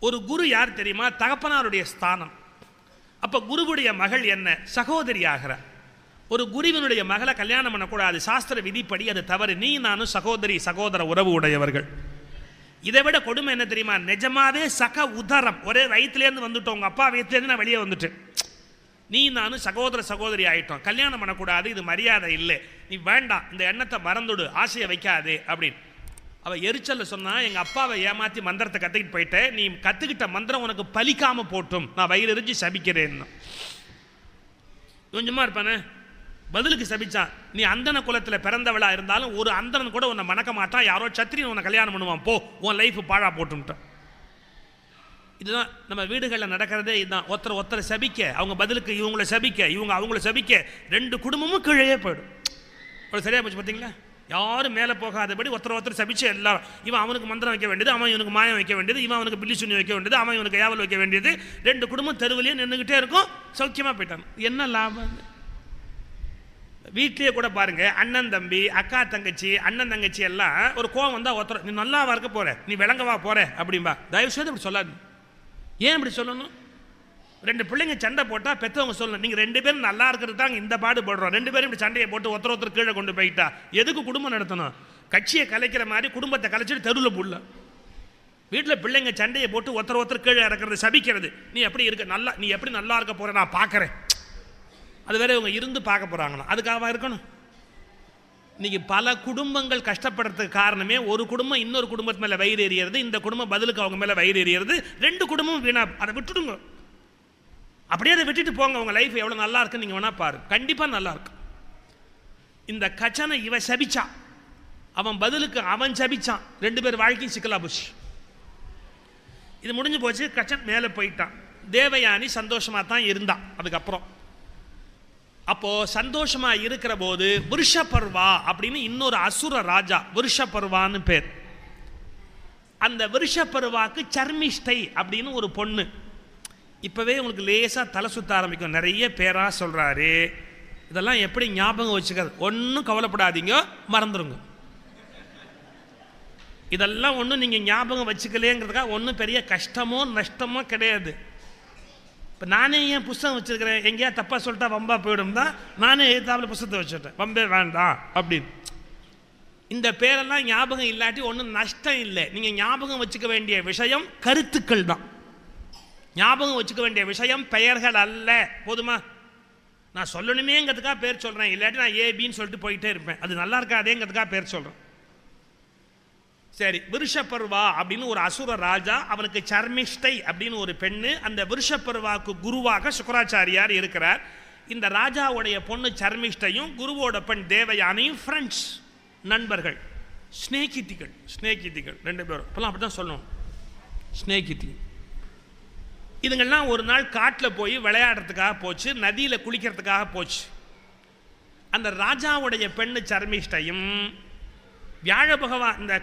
ஒரு குரு யார் தெரியுமா? தகப்பனாருடைய ஸ்தானம். அப்போ குருவுடைய மகள் என்ன? சகோதரி ஆகிறார். ஒரு குருவினுடைய மகளை கல்யாணம் பண்ணக்கூடாது, சாஸ்திர விதிப்படி அது தவறு. நீ நானும் சகோதரி சகோதர உறவு உடையவர்கள். இதை விட கொடுமை என்ன தெரியுமா? நிஜமாவே சக உதரம், ஒரே வயிற்றுலேருந்து வந்துட்டோம், உங்கள் அப்பா வயிற்றுலேருந்து நான் வெளியே வந்துட்டேன், நீ நானும் சகோதர சகோதரி ஆகிட்டோம், கல்யாணம் பண்ணக்கூடாது, இது மரியாதை இல்லை, நீ வேண்டாம், இந்த எண்ணத்தை மறந்துடு, ஆசையை வைக்காதே அப்படின்னு. அவள் எரிச்சலில் சொன்னா, எங்கள் அப்பாவை ஏமாற்றி மந்திரத்தை கற்றுக்கிட்டு போயிட்டேன், நீ கற்றுக்கிட்ட மந்திரம் உனக்கு பலிக்காமல் போட்டும், நான் வயிறு எரிஞ்சு சபிக்கிறேன்னு. கொஞ்சமாக இருப்பானே, பதிலுக்கு சபிச்சான். நீ அந்தன குலத்தில் பிறந்தவளா இருந்தாலும் ஒரு அந்தனன் கூட உன்னை மணக்க மாட்டான், யாரோ சத்திரியன் உன்னை கல்யாணம் பண்ணுவான், போ, உன் லைஃப் பாழா போட்டுட்டான். இதுதான் நம்ம வீடுகளில் நடக்கிறதே. இதுதான், ஒருத்தரை சபிக்க, அவங்க பதிலுக்கு இவங்களை சபிக்க, இவங்க அவங்கள சபிக்க, ரெண்டு குடும்பமும் கீழே போயிடும். ஒரு சரியா போச்சு பார்த்தீங்களா? யாரும் மேலே போகாதபடி ஒருத்தர் சபிச்சு எல்லாரும், இவன் அவனுக்கு மந்திரம் வைக்க வேண்டியது, அவன் இவனுக்கு மாயம் வைக்க வேண்டியது, இவன் அவனுக்கு பில்லி சுண்ணி வைக்க வேண்டியது, அவன் இவனுக்கு ஏவல் வைக்க வேண்டியது, ரெண்டு குடும்பம் தெருவிலையும் நின்றுக்கிட்டே இருக்கும், சௌக்கியமாக போயிட்டான். என்ன லாபம்? வீட்லேயே கூட பாருங்க, அண்ணன் தம்பி, அக்கா தங்கச்சி, அண்ணன் தங்கச்சி எல்லாம் ஒரு கோவம் வந்தால் ஒருத்தர், நீ நல்லாவா இருக்க போற, நீ விளங்கவா போற அப்படின்பா. தயவு செய்து இப்படி சொல்லாது. ஏன் இப்படி சொல்லணும்? 2 பிள்ளைங்க சண்டை போட்டால் பெற்றவங்க சொல்லணும், நீங்கள் 2 பேரும் நல்லா இருக்கிறது தாங்க இந்த பாடு போடுறோம், 2 பேரும் இப்படி சண்டையை போட்டு ஒருத்தர் கீழே கொண்டு போயிட்டா எதுக்கு குடும்பம் நடத்தணும்? கட்சியை கலைக்கிற மாதிரி குடும்பத்தை கலைச்சிட்டு தெருவில் புள்ள. வீட்டில் பிள்ளைங்க சண்டையை போட்டு ஒருத்தர் கீழே இறக்கிறது, சபிக்கிறது. நீ எப்படி இருக்க நல்லா, நீ எப்படி நல்லா இருக்க போகிற நான் பார்க்குறேன். அது வேற இவங்க இருந்து பார்க்க போகிறாங்களா? அதுக்காக இருக்கணும். இன்னைக்கு பல குடும்பங்கள் கஷ்டப்படுறதுக்கு காரணமே ஒரு குடும்பம் இன்னொரு குடும்பத்து மேலே வயிறு எறிகிறது, இந்த குடும்பம் பதிலுக்கு அவங்க மேலே வயிறு எறிகிறது. 2 குடும்பமும் வீணா. அதை விட்டுடுங்க, அப்படியே அதை விட்டுட்டு போங்க. உங்கள் லைஃப் எவ்வளோ நல்லா இருக்குன்னு நீங்கள் வேணா பாரு, கண்டிப்பாக நல்லா இருக்கு. இந்த கச்சனை இவன் சபிச்சான், அவன் பதிலுக்கு அவன் சபிச்சான், 2 பேர் வாழ்க்கையும் சிக்கலா போச்சு. இது முடிஞ்சு போச்சு, கச்சன் மேலே போயிட்டான். தேவயானி சந்தோஷமாக தான் இருந்தான். அதுக்கப்புறம் அப்போ சந்தோஷமா இருக்கிற போது விருஷபர்வா அப்படின்னு இன்னொரு அசுர ராஜா, விருஷபர்வான்னு பேர். அந்த விருஷபர்வாக்கு சர்மிஷ்டை அப்படின்னு ஒரு பொண்ணு. இப்பவே உங்களுக்கு லேசா தலை சுத்த ஆரம்பிக்கும், நிறைய பேரா சொல்றாரு. இதெல்லாம் எப்படி ஞாபகம் வச்சுக்கிறது? ஒன்றும் கவலைப்படாதீங்க, மறந்துடுங்க. இதெல்லாம் ஒன்றும் நீங்கள் ஞாபகம் வச்சுக்கலேங்கிறதுக்காக ஒன்றும் பெரிய கஷ்டமோ நஷ்டமோ கிடையாது. இப்போ நானே ஏன் புஸ்தகம் வச்சுருக்கிறேன், எங்கேயா தப்பாக சொல்லிட்டா வம்பா போயிடும் தான் நானே எழுத்தாப்பில் புஸ்தகத்தை வச்சுட்டேன், வம்பே வேண்டாம் அப்படின்னு. இந்த பேரெல்லாம் ஞாபகம் இல்லாட்டி ஒன்றும் நஷ்டம் இல்லை. நீங்கள் ஞாபகம் வச்சுக்க வேண்டிய விஷயம் கருத்துக்கள் தான். ஞாபகம் வச்சுக்க வேண்டிய விஷயம் பெயர்கள் அல்ல. போதுமா? நான் சொல்லணுமேங்கிறதுக்காக பேர் சொல்கிறேன், இல்லாட்டி நான் ஏபின்னு சொல்லிட்டு போயிட்டே இருப்பேன், அது நல்லா இருக்காதேங்கிறதுக்காக பேர் சொல்கிறேன். சரி, விருஷபர்வா அப்படின்னு ஒரு அசுர ராஜா, அவனுக்கு சர்மிஷ்டை அப்படின்னு ஒரு பெண்ணு. அந்த விருஷபர்வாக்கு குருவாக சுக்கராச்சாரியார் இருக்கிறார். இந்த ராஜாவுடைய பொண்ணு சர்மிஷ்டையும் குருவோட பெண் தேவயானையும் ஃப்ரெண்ட்ஸ், நண்பர்கள், ஸ்நேகிதிகள். 2 பேரும் இப்பெல்லாம் அப்படி தான் சொல்லணும், ஸ்நேகிதி. இதுங்கெல்லாம் ஒரு நாள் காட்டில் போய் விளையாடுறதுக்காக போச்சு, நதியில் குளிக்கிறதுக்காக போச்சு. அந்த ராஜாவுடைய பெண்ணு சர்மிஷ்டையும் வியாழ பகவான் இந்த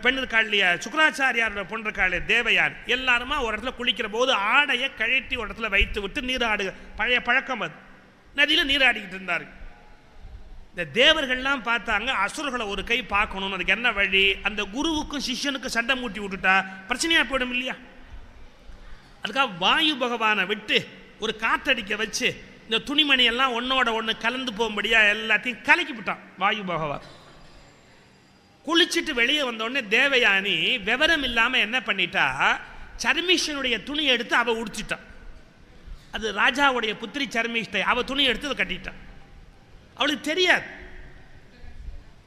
பெண்ணு காலிய சுக்கராச்சாரியாரோட பொண்ணு காலிய தேவயான் எல்லாருமா ஒரு இடத்துல குளிக்கிற போது ஆடையை கழட்டி ஒரு இடத்துல வைத்து விட்டு நீராடு, பழைய பழக்கம் அது, நதியில் நீராடிக்கிட்டு இருந்தார். இந்த தேவர்கள்லாம் பார்த்தாங்க, அசுரர்களை ஒரு கை பார்க்கணும், அதுக்கு என்ன வழி? அந்த குருவுக்கும் சிஷ்யனுக்கும் சண்டை மூட்டி விட்டுட்டா பிரச்சனையா போயிடும் இல்லையா? அதுக்காக வாயு பகவானை விட்டு ஒரு காற்றடிக்க வச்சு இந்த துணிமணி எல்லாம் ஒன்னோட ஒன்று கலந்து போகும்படியா எல்லாத்தையும் கலக்கி விட்டான் வாயு பகவான். குளிச்சுட்டு வெளியே வந்தோடனே தேவயானி விவரம் இல்லாமல் என்ன பண்ணிட்டா, சர்மிஷ்டனுடைய துணி எடுத்து அவள் உடுத்திட்டான். அது ராஜாவுடைய புத்திரி சர்மிஷ்டை, அவள் துணி எடுத்து அதை கட்டிட்டான். அவளுக்கு தெரியாது.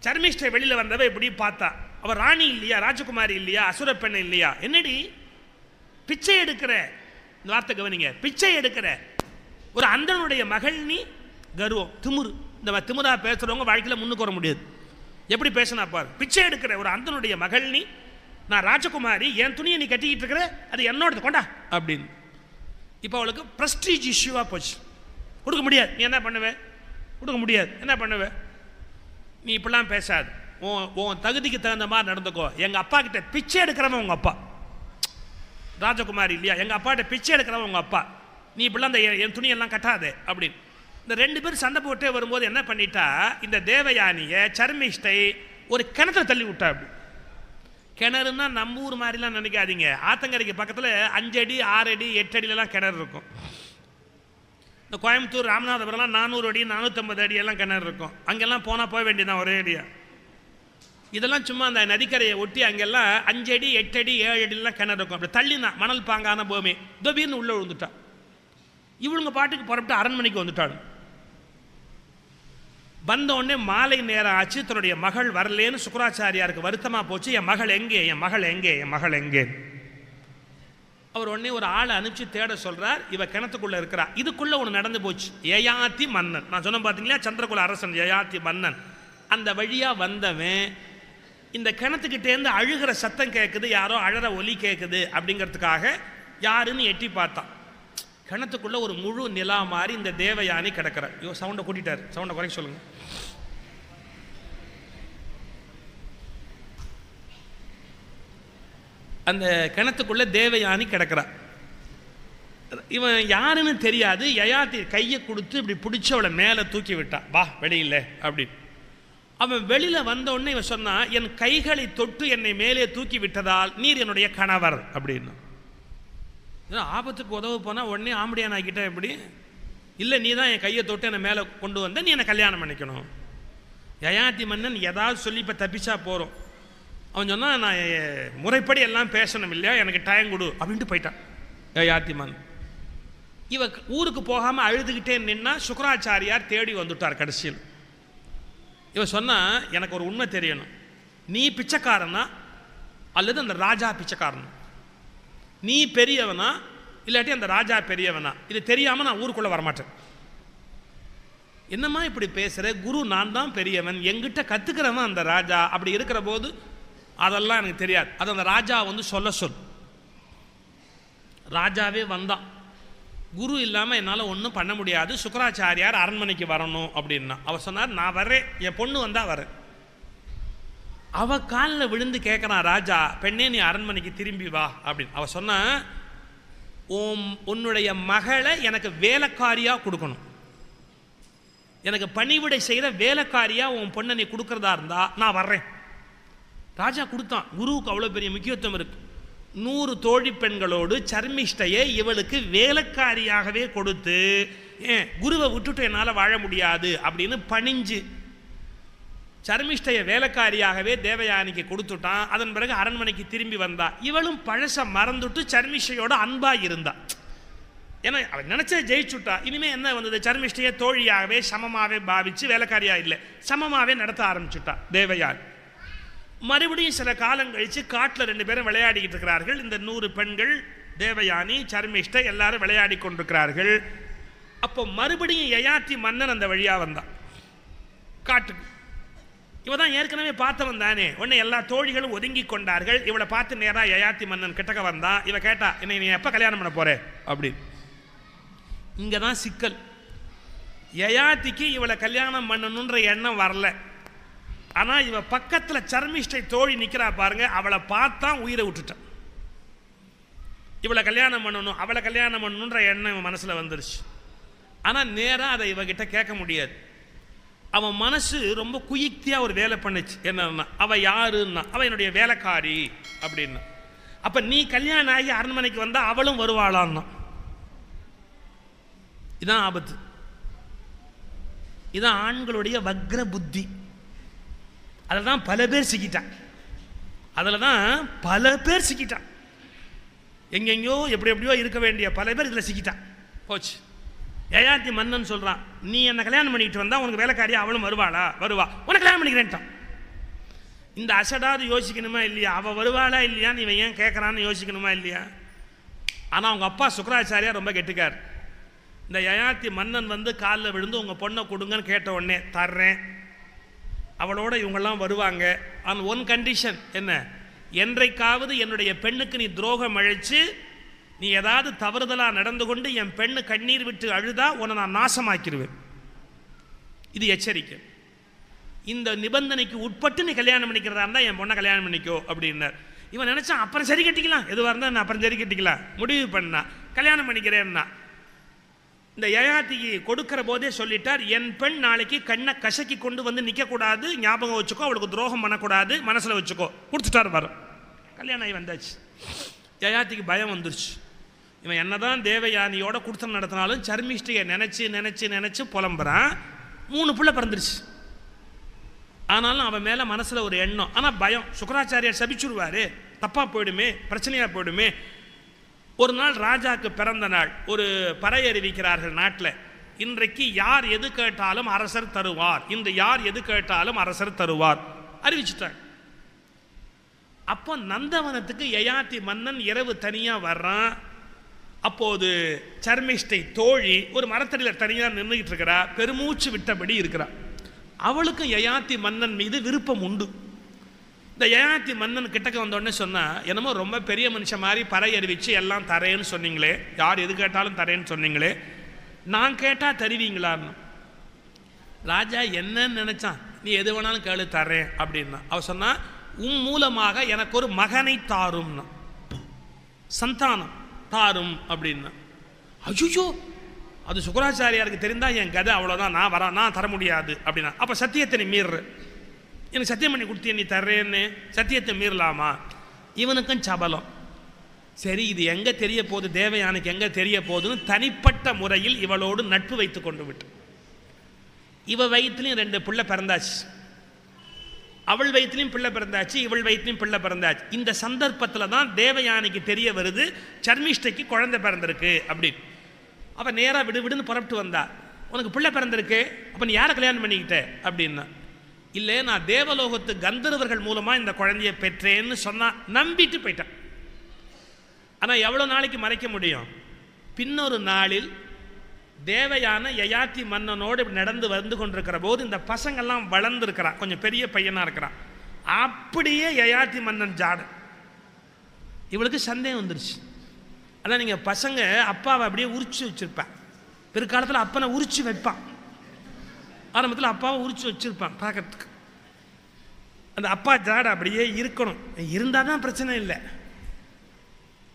சர்மிஷ்டை வெளியில் வந்தவ இப்படி பார்த்தா, அவள் ராணி இல்லையா, ராஜகுமாரி இல்லையா, அசுர பெண் இல்லையா? என்னடி பிச்சை எடுக்கிற, இந்த வார்த்தை கவனிங்க, பிச்சை எடுக்கிற ஒரு அந்தனுடைய மகள் நீ? கர்வம், திமுரு. இந்த திமுறா பேசுகிறவங்க வாழ்க்கையில் முன்னுக்கு வர முடியாது. எப்படி பேசினா பார், பிச்சை எடுக்கிற ஒரு அந்தனுடைய மகள் நீ, நான் ராஜகுமாரி, என் துணியை நீ கட்டிக்கிட்டு இருக்கிற, அது என்னோடது கொண்டா அப்படின்னு. இப்போ அவளுக்கு ப்ரெஸ்டீஜ் இஷ்யூவாக போச்சு. கொடுக்க முடியாது. நீ என்ன பண்ணுவே? கொடுக்க முடியாது. என்ன பண்ணுவே? நீ இப்படிலாம் பேசாது, உன் தகுதிக்கு தகுந்த மாதிரி நடந்துக்கோ. எங்கள் அப்பா கிட்ட பிச்சை எடுக்கிறவன் உங்கள் அப்பா, ராஜகுமாரி இல்லையா, எங்கள் அப்பாட்ட பிச்சை எடுக்கிறவன் உங்கள் அப்பா, நீ இப்படிலாம் இந்த என் துணியெல்லாம் கட்டாதே அப்படின்னு. இந்த 2 பேரும் சண்டை போட்டே வரும்போது என்ன பண்ணிட்டா, இந்த தேவயானியை சர்மிஷ்டை ஒரு கிணத்துல தள்ளி விட்டா. அப்படி கிணறுன்னா நம்ம ஊர் மாதிரிலாம் நினைக்காதீங்க. ஆத்தங்கரைக்கு பக்கத்தில் 5 அடி 6 அடி 8 அடியிலலாம் கிணறு இருக்கும். இந்த கோயம்புத்தூர் ராமநாதபுரம்லாம் 400 அடி 450 அடி எல்லாம் கிணறு இருக்கும். அங்கெல்லாம் போனால் போக வேண்டியதான் ஒரே அடியா. இதெல்லாம் சும்மா அந்த நதிக்கரையை ஒட்டி அங்கெல்லாம் 5 அடி 8 அடி 7 அடிலாம் கிணறு இருக்கும். அப்படி தள்ளினா மணல் பாங்கான பூமி, தொபீர்னு உள்ளே விழுந்துட்டா. இவளுங்க பாட்டுக்கு புறப்பட்டு அரண்மனைக்கு வந்துட்டாள். வந்தோடனே மாலை நேரம் ஆச்சு, தன்னுடைய மகள் வரலேன்னு சுக்கராச்சாரியாருக்கு வருத்தமாக போச்சு. என் மகள் எங்கே, என் மகள் எங்கே, என் மகள் எங்கே? அவர் உடனே ஒரு ஆளை அனுப்பிச்சு தேட சொல்றார். இவ கிணத்துக்குள்ள இருக்கிறா. இதுக்குள்ள ஒன்று நடந்து போச்சு. யயாதி மன்னன், நான் சொன்ன பார்த்தீங்களா, சந்திரகுல அரசன் யயாதி மன்னன். அந்த வழியா வந்தவன் இந்த கிணத்துக்கிட்டேருந்து அழுகிற சத்தம் கேட்குது, யாரோ அழற ஒலி கேட்குது அப்படிங்கிறதுக்காக யாருன்னு எட்டி பார்த்தான். கிணத்துக்குள்ள ஒரு முழு நிலா மாதிரி இந்த தேவயானி கிடக்கிற. ஐயோ, சவுண்டை கூட்டிட்டாரு, சவுண்டை குறைக்க சொல்லுங்க. அந்த கிணத்துக்குள்ள தேவயானி கிடக்கிறா. இவன் யாருன்னு தெரியாது. யயாதி கையை கொடுத்து இப்படி பிடிச்ச அவளை மேலே தூக்கி விட்டான். வா வெளியில் அப்படின்னு. அவன் வெளியில் வந்தோடனே இவன் சொன்னான், என் கைகளை தொட்டு என்னை மேலே தூக்கி விட்டதால் நீர் என்னுடைய கணவர் அப்படின்னு. ஆபத்துக்கு உதவு போனால் உடனே ஆம்படியான் ஆக்கிட்டா எப்படி? இல்லை, நீ தான் என் கையை தொட்டு என்னை மேலே கொண்டு வந்த, நீ என்னை கல்யாணம் பண்ணிக்கணும். யயாதி மன்னன் ஏதாவது சொல்லி இப்போ தப்பிச்சா போகிறோம். அவன் சொன்னால், நான் முறைப்படி எல்லாம் பேசணும் இல்லையா, எனக்கு டைம் கொடு அப்படின்ட்டு போயிட்டான் யயாதி மன்னன். இவ ஊருக்கு போகாமல் அழுதுகிட்டே நின்னா சுக்கராச்சாரியார் தேடி வந்துட்டார். கடைசியில் இவ சொன்னா, எனக்கு ஒரு உண்மை தெரியணும், நீ பிச்சைக்காரனா அல்லது அந்த ராஜா பிச்சைக்காரனா? நீ பெரியவனா இல்லாட்டி அந்த ராஜா பெரியவனா? இது தெரியாமல் நான் ஊருக்குள்ளே வரமாட்டேன். என்னம்மா இப்படி பேசுகிற? குரு நான் தான் பெரியவன், எங்கிட்ட கற்றுக்கிறவன் அந்த ராஜா. அப்படி இருக்கிற போது அதெல்லாம் எனக்கு தெரியாது. அது அந்த ராஜா வந்து சொல்ல சொல். ராஜாவே வந்தான், குரு இல்லாமல் என்னால் ஒன்றும் பண்ண முடியாது, சுக்கராச்சாரியார் அரண்மனைக்கு வரணும் அப்படின்னா. அவர் சொன்னார், நான் வரேன், என் பொண்ணு வந்தால் வரேன். அவ காலில் விழுந்து கேட்குறான் ராஜா, பெண்ணே நீ அரண்மனைக்கு திரும்பி வா அப்படின்னு. அவ சொன்னா, உன்னுடைய மகளை எனக்கு வேலைக்காரியாக கொடுக்கணும், எனக்கு பணிவிடை செய்கிற வேலைக்காரியாக உன் பொண்ணை நீ கொடுக்குறதா இருந்தா நான் வர்றேன். ராஜா கொடுத்தான். குருவுக்கு அவ்வளோ பெரிய முக்கியத்துவம் இருக்கு. 100 தோழி பெண்களோடு சர்மிஷ்டையை இவளுக்கு வேலைக்காரியாகவே கொடுத்து, ஏன் குருவை விட்டுட்டு என்னால் வாழ முடியாது அப்படின்னு பணிஞ்சு சர்மிஷ்டையை வேலைக்காரியாகவே தேவயானிக்கு கொடுத்துட்டான். அதன் பிறகு அரண்மனைக்கு திரும்பி வந்தா. இவளும் பழச மறந்துட்டு சர்மிஷ்டையோட அன்பா இருந்தா. ஏன்னா அவன் நினைச்ச ஜெயிச்சுட்டா. இனிமே என்ன வந்தது? சர்மிஷ்டையை தோழியாகவே சமமாகவே பாவிச்சு, வேலைக்காரியா இல்லை சமமாகவே நடத்த ஆரம்பிச்சுட்டா தேவயானி. மறுபடியும் சில காலம் கழிச்சு காட்டில் 2 பேரும் விளையாடிக்கிட்டு இருக்கிறார்கள். இந்த 100 பெண்கள், தேவயானி, சர்மிஷ்டை எல்லாரும் விளையாடி கொண்டிருக்கிறார்கள். அப்போ மறுபடியும் யயாதி மன்னன் அந்த வழியா வந்தான் காட்டுக்கு. இவ தான் ஏற்கனவே பார்த்தவன் தானே. உடனே எல்லா தோழிகளும் ஒதுங்கி கொண்டார்கள். இவளை பார்த்து நேராக யயாதி மன்னன் கிட்டக்க வந்தான். இவ கேட்டா, என்னை நீ எப்போ கல்யாணம் பண்ண போற அப்படின்னு. இங்கே தான் சிக்கல். யயாதிக்கு இவளை கல்யாணம் பண்ணணுன்ற எண்ணம் வரல. ஆனால் இவ பக்கத்தில் சர்மிஷ்டை தோழி நிற்கிறா பாருங்க, அவளை பார்த்தா உயிரை விட்டுட்டான். இவளை கல்யாணம் பண்ணணும், அவளை கல்யாணம் பண்ணணுன்ற எண்ணம் இவன் மனசில் வந்துருச்சு. ஆனால் நேராக அதை இவகிட்ட கேட்க முடியாது. அவன் மனசு ரொம்ப குயுக்தியாக ஒரு வேலை பண்ணுச்சு. என்னன்னா, அவள் யாருன்னா, அவன் என்னுடைய வேலைக்காரி அப்படின்னா. அப்போ நீ கல்யாணம் ஆகி அரண்மனைக்கு வந்தால் அவளும் வருவாளான்னா. இதான் ஆபத்து. இதான் ஆண்களுடைய வக்ர புத்தி. அதில் தான் பல பேர் சிக்கிட்டான். அதில் தான் பல பேர் சிக்கிட்டான். எங்கெங்கயோ எப்படி எப்படியோ இருக்க வேண்டிய பல பேர் இதில் சிக்கிட்டான். போச்சு. யயாதி மன்னன் சொல்கிறான், நீ என்னை கல்யாணம் பண்ணிக்கிட்டு வந்தால் உனக்கு வேலைக்காரியா அவளும் வருவாளா? வருவா. உனக்கு கல்யாணம் பண்ணிக்கிறேன்ட்டான். இந்த அசடாவது யோசிக்கணுமா இல்லையா? அவள் வருவாளா இல்லையான்னு இவன் ஏன் கேட்குறான்னு யோசிக்கணுமா இல்லையா? ஆனால் அவங்க அப்பா சுக்கராச்சாரியா ரொம்ப கெட்டுக்கார். இந்த யயாதி மன்னன் வந்து காலில் விழுந்து உங்கள் பொண்ணை கொடுங்கன்னு கேட்ட உடனே தர்றேன், அவளோட இவங்கெல்லாம் வருவாங்க. ஆன் ஒன் கண்டிஷன் என்ன? என்றைக்காவது என்னுடைய பெண்ணுக்கு நீ துரோகம் அழைச்சு நீ ஏதாவது தவறுதலாக நடந்து கொண்டு என் பெண்ணு கண்ணீர் விட்டு அழுதா உன்னை நான் நாசமாக்கிடுவேன். இது எச்சரிக்கை. இந்த நிபந்தனைக்கு உட்பட்டு நீ கல்யாணம் பண்ணிக்கிறதா இருந்தால் என் பொண்ணை கல்யாணம் பண்ணிக்கோ அப்படின்னார். இவன் நினச்சான் அப்புறம் சரி கட்டிக்கலாம், எதுவாக இருந்தால் நான் அப்புறம் சரி கட்டிக்கலாம் முடிவு பண்ணா. கல்யாணம் பண்ணிக்கிறேன்னா இந்த யயாதிக்கு கொடுக்கிற போதே சொல்லிட்டார், என் பெண் நாளைக்கு கண்ணை கசக்கி கொண்டு வந்து நிற்கக்கூடாது, ஞாபகம் வச்சுக்கோ, அவளுக்கு துரோகம் பண்ணக்கூடாது, மனசில் வச்சுக்கோ. கொடுத்துட்டார். வரும். கல்யாணம் ஆகி வந்தாச்சு. யயாதிக்கு பயம் வந்துருச்சு. இவன் என்னதான் தேவயானியோட குடுத்தம் நடத்தினாலும் சர்மிஷ்டையை நினச்சி நினச்சி நினச்சி புலம்புறான். 3 பிள்ளை பிறந்துருச்சு. ஆனாலும் அவன் மேலே மனசில் ஒரு எண்ணம். ஆனால் பயம். சுக்கராச்சாரியார் சபிச்சுடுவார், தப்பாக போயிடுமே, பிரச்சனையாக போயிடுமே. ஒரு நாள் ராஜாவுக்கு பிறந்த நாள். ஒரு பறை அறிவிக்கிறார்கள் நாட்டில், இன்றைக்கு யார் எது கேட்டாலும் அரசர் தருவார், இன்று யார் எது கேட்டாலும் அரசர் தருவார் அறிவிச்சுட்டாங்க. அப்போ நந்தவனத்துக்கு யயாதி மன்னன் இரவு தனியாக வர்றான். அப்போது சர்மிஷ்டை தோழி ஒரு மரத்தடியில் தனியாக நின்றுகிட்டு இருக்கிறா, பெருமூச்சு விட்டபடி இருக்கிறா. அவளுக்கும் யயாதி மன்னன் மீது விருப்பம் உண்டு. இந்த யயாதி மன்னன் கிட்டக்க வந்தோடனே சொன்னா, என்னமோ ரொம்ப பெரிய மனுஷன் மாதிரி பறை அறிவிச்சு எல்லாம் தரேன்னு சொன்னீங்களே, யார் எது கேட்டாலும் தரேன்னு சொன்னீங்களே, நான் கேட்டால் தருவீங்களான்னு. ராஜா என்னன்னு நினைச்சான், நீ எது வேணாலும் கேளு தரேன் அப்படின்னா. அவ சொன்னா, உன் மூலமாக எனக்கு ஒரு மகனை தாரும்னா, சந்தானம் தாரும் அப்படின்னா. ஐயோ, அது சுக்கராச்சாரியாருக்கு தெரிந்தா என் கதை அவ்வளோதான், நான் தர முடியாது அப்படின்னா. அப்போ சத்தியத்தை நீ மீறு, எனக்கு சத்தியம் பண்ணி கொடுத்திய நீ தர்றேன்னு, சத்தியத்தை மீறலாமா? இவனுக்கும் சபலம். சரி, இது எங்கே தெரிய போகுது, தேவயானைக்கு எங்கே தெரிய போகுதுன்னு தனிப்பட்ட முறையில் இவளோடு நட்பு வைத்து கொண்டு விட்டு, இவ வயிற்றுலையும் 2 பிள்ளை பிறந்தாச்சு, அவள் வயிற்றுலையும் பிள்ளை பிறந்தாச்சு, இவள் வயிற்றுலையும் பிள்ளை பிறந்தாச்சு. இந்த சந்தர்ப்பத்தில் தான் தேவயானைக்கு தெரிய வருது சர்மிஷ்டைக்கு குழந்தை பிறந்திருக்கு அப்படின்னு. அவள் நேராக விடுவிடுன்னு புறப்பட்டு வந்தா. உனக்கு பிள்ளை பிறந்திருக்கு, அப்போ நீ யாரை கல்யாணம் பண்ணிக்கிட்ட அப்படின்னா, இல்லை நான் தேவலோகத்து கந்தர்வர்கள் மூலமாக இந்த குழந்தையை பெற்றேன்னு சொன்னால் நம்பிட்டு போயிட்டான். ஆனால் எவ்வளோ நாளைக்கு மறைக்க முடியும்? பின்னொரு நாளில் தேவயான யயாதி மன்னனோடு இப்படி நடந்து வந்து கொண்டிருக்கிற போது இந்த பசங்கள்லாம் வளர்ந்துருக்கிறான், கொஞ்சம் பெரிய பையனாக இருக்கிறான். அப்படியே யயாதி மன்னன் ஜாட. இவளுக்கு சந்தேகம் வந்துருச்சு. அதான் நீங்கள் பசங்க அப்பாவை அப்படியே உரிச்சு வச்சுருப்பேன், பிற்காலத்தில் அப்பனை உரிச்சு வைப்பான். ஆரம்பத்தில் அப்பாவை உரிச்சு வச்சுருப்பான் பார்க்கறதுக்கு. அந்த அப்பா ஜாடை அப்படியே இருக்கணும், இருந்தால் தான் பிரச்சனை இல்லை.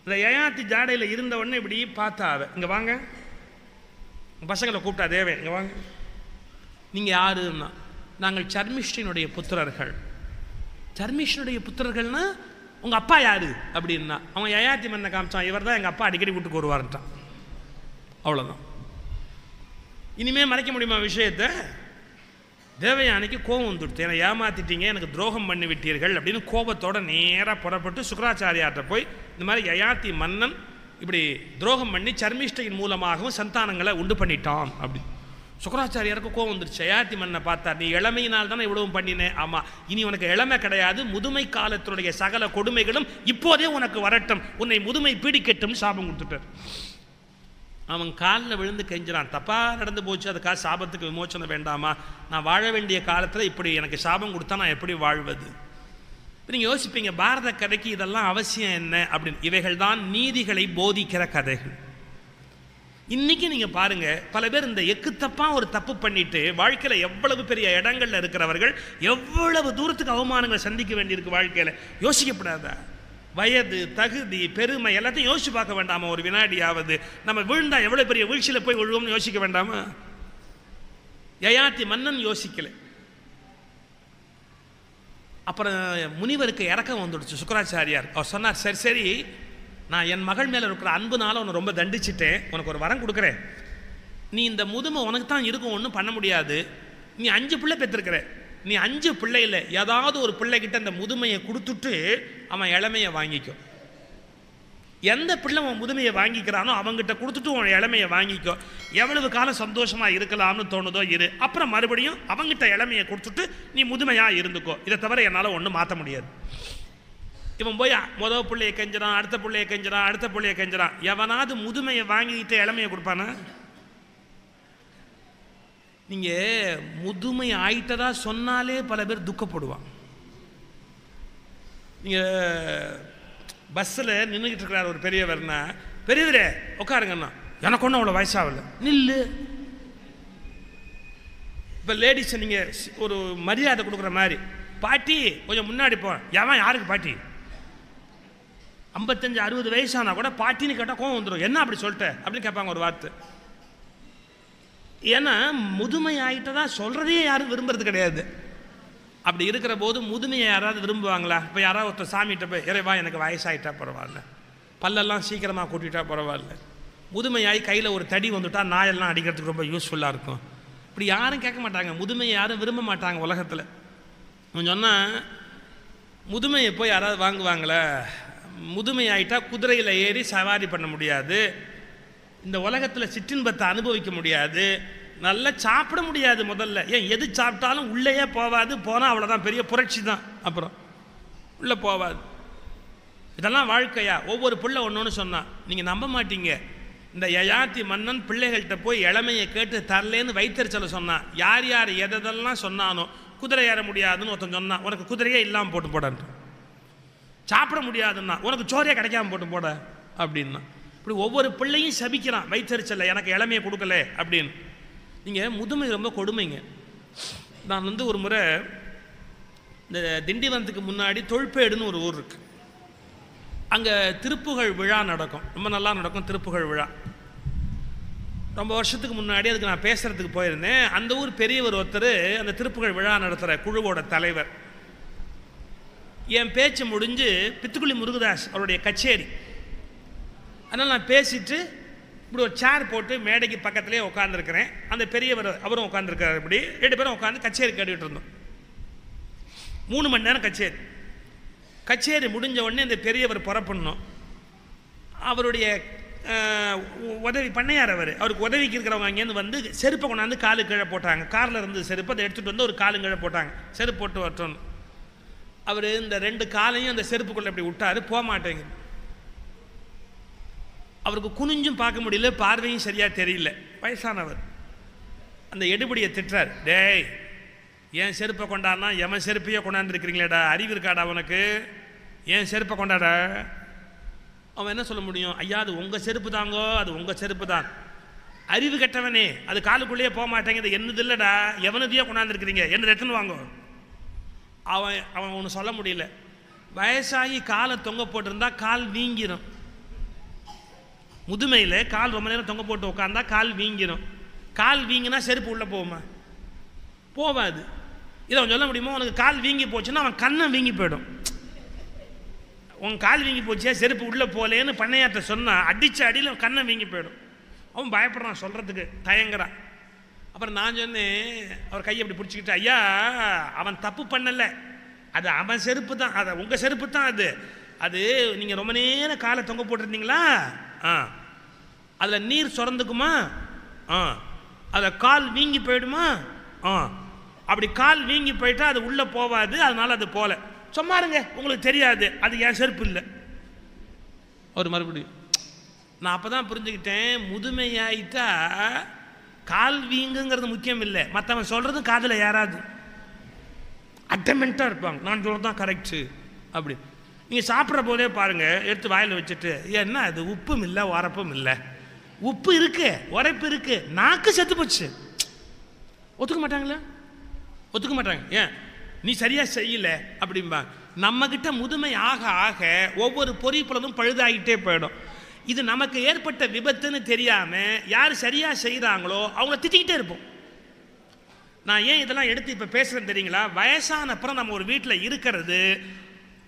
இந்த யயாதி ஜாடையில் இருந்த உடனே இப்படி பார்த்தா அவ, இங்கே வாங்க, பசங்களை கூப்பிட்டா தேவை, இங்கே வாங்க, நீங்கள் யாருன்னா, நாங்கள் சர்மிஷ்டினுடைய புத்திரர்கள். சர்மிஷ்டினுடைய புத்திரர்கள்னா உங்கள் அப்பா யாரு அப்படின்னா, அவன் யயாதி மன்ன காமிச்சான், இவர் தான் எங்கள் அப்பா அடிக்கடி வீட்டுக்கு வருவார்ட்டான். அவ்வளோதான். இனிமேல் மறைக்க முடியுமா விஷயத்தை? தேவயானைக்கு கோபம் வந்துடுது, என்னை ஏமாத்திட்டீங்க, எனக்கு துரோகம் பண்ணி விட்டீர்கள் அப்படின்னு கோபத்தோடு நேராக புறப்பட்டு சுக்கராச்சாரியார்கிட்ட போய் இந்த மாதிரி யயாதி மன்னன் இப்படி துரோகம் பண்ணி சர்மிஷ்டையின் மூலமாகவும் சந்தானங்களை உண்டு பண்ணிட்டான் அப்படி. சுக்கராச்சாரியாருக்கு கோபம் வந்துருச்சு. யயாதி மன்னனை பார்த்தா, நீ இளமையினால் தானே இவ்வளவும் பண்ணினேன், ஆமாம், இனி உனக்கு இளமை கிடையாது, முதுமை காலத்தினுடைய சகல கொடுமைகளும் இப்போதே உனக்கு வரட்டும், உன்னை முதுமை பீடிக்கட்டும் சாபம் கொடுத்துட்டார். அவன் காலில் விழுந்து கெஞ்சிறான், தப்பாக நடந்து போச்சு, அதுக்காக சாபத்துக்கு விமோச்சனை வேண்டாமா, நான் வாழ வேண்டிய காலத்தில் இப்படி எனக்கு சாபம் கொடுத்தா நான் எப்படி வாழ்வது? நீங்கள் யோசிப்பீங்க, பாரத கதைக்கு இதெல்லாம் அவசியம் என்ன அப்படின்னு. இவைகள் தான் நீதிகளை போதிக்கிற கதைகள். இன்றைக்கி நீங்கள் பாருங்கள், பல பேர் இந்த எக்குத்தப்பாக ஒரு தப்பு பண்ணிட்டு வாழ்க்கையில் எவ்வளவு பெரிய இடங்களில் இருக்கிறவர்கள் எவ்வளவு தூரத்துக்கு அவமானங்களை சந்திக்க வேண்டியிருக்கு வாழ்க்கையில். யோசிக்கப்படாதா? வயது, தகுதி, பெருமை எல்லாத்தையும் யோசிச்சு பார்க்க வேண்டாமா? ஒரு வினாடியாவது நம்ம விழுந்தா எவ்வளோ பெரிய வீழ்ச்சியில் போய் விழுவோம்னு யோசிக்க வேண்டாமா? யயாதி மன்னன் யோசிக்கலை. அப்புறம் முனிவருக்கு இறக்கம் வந்துடுச்சு. சுக்கராச்சாரியார் அவர் சொன்னார், சரி சரி, நான் என் மகள் மேலே இருக்கிற அன்புனால உன்னை ரொம்ப தண்டிச்சிட்டேன், உனக்கு ஒரு வரம் கொடுக்குறேன். நீ இந்த முதுமை உனக்கு தான் இருக்கும், ஒன்றும் பண்ண முடியாது. நீ 5 பிள்ளை பெற்றிருக்கிற, நீ 5 பிள்ளையில் ஏதாவது ஒரு பிள்ளைகிட்ட அந்த முதுமையை கொடுத்துட்டு அவன் இளமையை வாங்கிக்கும். எந்த பிள்ளை உன் முதுமையை வாங்கிக்கிறானோ அவங்ககிட்ட கொடுத்துட்டு உன் இளமையை வாங்கிக்கோ. எவ்வளவு காலம் சந்தோஷமாக இருக்கலாம்னு தோணுதோ இரு, அப்புறம் மறுபடியும் அவங்ககிட்ட இளமையை கொடுத்துட்டு நீ முதுமையாக இருந்துக்கோ. இதை தவிர என்னால் ஒன்றும் மாற்ற முடியாது. இவன் போய் முதல் பிள்ளையை கெஞ்சிறான், அடுத்த பிள்ளையை கெஞ்சிறான், அடுத்த பிள்ளையை கெஞ்சிறான். எவனாவது முதுமையை வாங்கிக்கிட்டு இளமையை கொடுப்பானா? நீங்கள் முதுமை ஆயிட்டதா சொன்னாலே பல பேர் துக்கப்படுவான். நீங்கள் பஸ்ஸில் நின்றுக்கிட்டு இருக்கிறார் ஒரு பெரியவர்னா, பெரியவரே உட்காருங்கண்ணா, எனக்கு ஒன்றும் அவ்வளோ வயசாகல, நில்லு. இப்போ லேடிஸை நீங்கள் ஒரு மரியாதை கொடுக்குற மாதிரி, பாட்டி கொஞ்சம் முன்னாடி போ. எவன் யாருக்கு பாட்டி? 55-60 வயசானா கூட பாட்டின்னு கேட்டால் கோவம் வந்துடும். என்ன அப்படி சொல்லிட்ட அப்படின்னு கேட்பாங்க ஒரு வார்த்தை. ஏன்னா முதுமை ஆகிட்டதா சொல்கிறதே யாரும் விரும்புறது கிடையாது. அப்படி இருக்கிற போது முதுமையை யாராவது விரும்புவாங்களா? இப்போ யாராவது ஒருத்தர் சாமிகிட்ட போய், இறைவா எனக்கு வயசாகிட்டா பரவாயில்ல, பல்லெல்லாம் சீக்கிரமாக கூட்டிகிட்டா பரவாயில்ல, முதுமையாகி கையில் ஒரு தடி வந்துட்டா நாயெல்லாம் அடிக்கிறதுக்கு ரொம்ப யூஸ்ஃபுல்லாக இருக்கும், இப்படி யாரும் கேட்க மாட்டாங்க. முதுமையை யாரும் விரும்ப மாட்டாங்க உலகத்தில். சொன்னால் முதுமையை போய் யாராவது வாங்குவாங்களே? முதுமை ஆகிட்டா குதிரையில் ஏறி சவாரி பண்ண முடியாது, இந்த உலகத்தில் சிற்றின்பத்தை அனுபவிக்க முடியாது, நல்லா சாப்பிட முடியாது. முதல்ல ஏன் எது சாப்பிட்டாலும் உள்ளேயே போகாது, போனால் அவ்வளோதான், பெரிய புரட்சி தான், அப்புறம் உள்ளே போகாது. இதெல்லாம் வாழ்க்கையா? ஒவ்வொரு பிள்ளை ஒன்று சொன்னான். நீங்கள் நம்ப மாட்டீங்க, இந்த யயாதி மன்னன் பிள்ளைகள்கிட்ட போய் இளமையை கேட்டு தரலேன்னு வைத்தறிச்சலை சொன்னான். யார் யார் எதெல்லாம் சொன்னானோ, குதிரை ஏற முடியாதுன்னு ஒருத்தன் சொன்னான், உனக்கு குதிரையே இல்லாமல் போட்டு போடான்ட்டு. சாப்பிட முடியாதுன்னா உனக்கு சோறையே கிடைக்காம போட்டு போட அப்படின்னா. இப்படி ஒவ்வொரு பிள்ளையும் சபிக்கிறான் வைத்தறிச்சல்ல, எனக்கு இளமையை கொடுக்கல அப்படின்னு. நீங்கள் முதுமை ரொம்ப கொடுமைங்க. நான் ஒரு முறை இந்த திண்டிவனத்துக்கு முன்னாடி தொல்பேடுன்னு ஒரு ஊர் இருக்குது, அங்கே திருப்புகழ் விழா நடக்கும், ரொம்ப நல்லா நடக்கும் திருப்புகழ் விழா. ரொம்ப வருஷத்துக்கு முன்னாடி அதுக்கு நான் பேசுகிறதுக்கு போயிருந்தேன். அந்த ஊர் பெரியவர் ஒருத்தர் அந்த திருப்புகழ் விழா நடத்துகிற குழுவோட தலைவர். என் பேச்சு முடிஞ்சு பித்துக்குளி முருகதாஸ் அவருடைய கச்சேரி அதனால் நான் பேசிட்டு இப்படி ஒரு சேர் போட்டு மேடைக்கு பக்கத்துலேயே உட்காந்துருக்கிறேன். அந்த பெரியவர் அவரும் உட்காந்துருக்காரு. இப்படி 2 பேரும் உட்காந்து கச்சேரி கேட்டுக்கிட்டு இருந்தோம். 3 மணி நேரம் கச்சேரி முடிஞ்ச உடனே இந்த பெரியவர் புறப்படணும். அவருடைய உதவி பண்ணையார் அவருக்கு உதவிக்கு இருக்கிறவங்க அங்கேருந்து வந்து செருப்பை கொண்டாந்து காலு கீழே போட்டாங்க. காரில் இருந்து செருப்பை அதை எடுத்துகிட்டு வந்து ஒரு காலு கீழே போட்டாங்க. செருப்பு போட்டு வரட்டும். அவர் இந்த 2 காலையும் அந்த செருப்புக்குள்ளே இப்படி விட்டார். போக மாட்டேங்குது. அவருக்கு குனிஞ்சும் பார்க்க முடியல, பார்வையும் சரியாக தெரியல. வயசானவர் அந்த எடுபடியை திட்டுறார். டேய், ஏன் செருப்பை கொண்டாடுனா எவன் செருப்பையே கொண்டாந்துருக்கிறீங்களேடா, அறிவு இருக்காடா உனக்கு, ஏன் செருப்பை கொண்டாட? அவன் என்ன சொல்ல முடியும்? ஐயா, அது உங்கள் செருப்பு தாங்கோ, அது உங்கள் செருப்பு தான். அறிவு கெட்டவனே, அது காலுக்குள்ளேயே போக மாட்டேங்குது. என்னது இல்லைடா, எவனதையோ கொண்டாந்துருக்கிறீங்க, என்ன எடுத்துன்னு வாங்கோ. அவன் ஒன்று சொல்ல முடியல. வயசாகி காலை தொங்க போட்டிருந்தா கால் வீங்கிடும். முதுமையில் கால் ரொம்ப நேரம் தொங்க போட்டு உட்காந்தா கால் வீங்கிடும். கால் வீங்கினா செருப்பு உள்ளே போகுமா? போவாது. இதை அவன் சொல்ல முடியுமோ? உனக்கு கால் வீங்கி போச்சுன்னா அவன் கண்ணை வீங்கி போயிடும். உன் கால் வீங்கி போச்சே, செருப்பு உள்ளே போலேன்னு பண்ணையாற்ற சொன்னால் அடித்த அடியில் கண்ணை வீங்கி போயிடும். அவன் பயப்படுறான், சொல்கிறதுக்கு தயங்குறான். அப்புறம் நான் சொன்னேன், அவர் கையை அப்படி பிடிச்சிக்கிட்டு, ஐயா, அவன் தப்பு பண்ணலை, அது அவன் செருப்பு தான், அது உங்கள் செருப்பு தான். அது நீங்கள் ரொம்ப நேரம் காலை தொங்க போட்டிருந்தீங்களா, அதில் நீர் சுரந்துக்குமா, அதில் கால் வீங்கி போயிடுமா, அப்படி கால் வீங்கி போயிட்டா அது உள்ளே போவாது, அதனால அது போல. சும்மாருங்க, உங்களுக்கு தெரியாது, அது என் செருப்பு இல்லை. ஒரு மறுபடியும் நான் அப்போ தான் புரிஞ்சுக்கிட்டேன், முதுமையாயிட்டா கால் வீங்குங்கிறது முக்கியம் இல்லை, மற்றவன் சொல்கிறதும் காதில் யாராவது அட்டமெண்ட்டாக இருப்பாங்க, நான் சொல்கிறது தான் கரெக்டு. அப்படி நீங்கள் சாப்பிட்ற போதே பாருங்கள், எடுத்து வாயில் வச்சுட்டு, ஏன்னா அது உப்பும் இல்லை உரப்பும் இல்லை, உப்பு இருக்கு உரைப்பு இருக்கு, நாக்கு செத்து போச்சு. ஒத்துக்க மாட்டாங்களா? ஒத்துக்க மாட்டாங்க. ஏன் நீ சரியாக செய்யலை அப்படிம்பாங்க. நம்மக்கிட்ட முதுமை ஆக ஆக ஒவ்வொரு பொறிப்புலனும் பழுதாகிட்டே போயிடும். இது நமக்கு ஏற்பட்ட விபத்துன்னு தெரியாமல் யார் சரியாக செய்கிறாங்களோ அவங்கள திட்டிக்கிட்டே இருப்போம். நான் ஏன் இதெல்லாம் எடுத்து இப்போ பேசுகிறேன்னு தெரியுங்களா? வயசான அப்புறம் நம்ம ஒரு வீட்டில் இருக்கிறது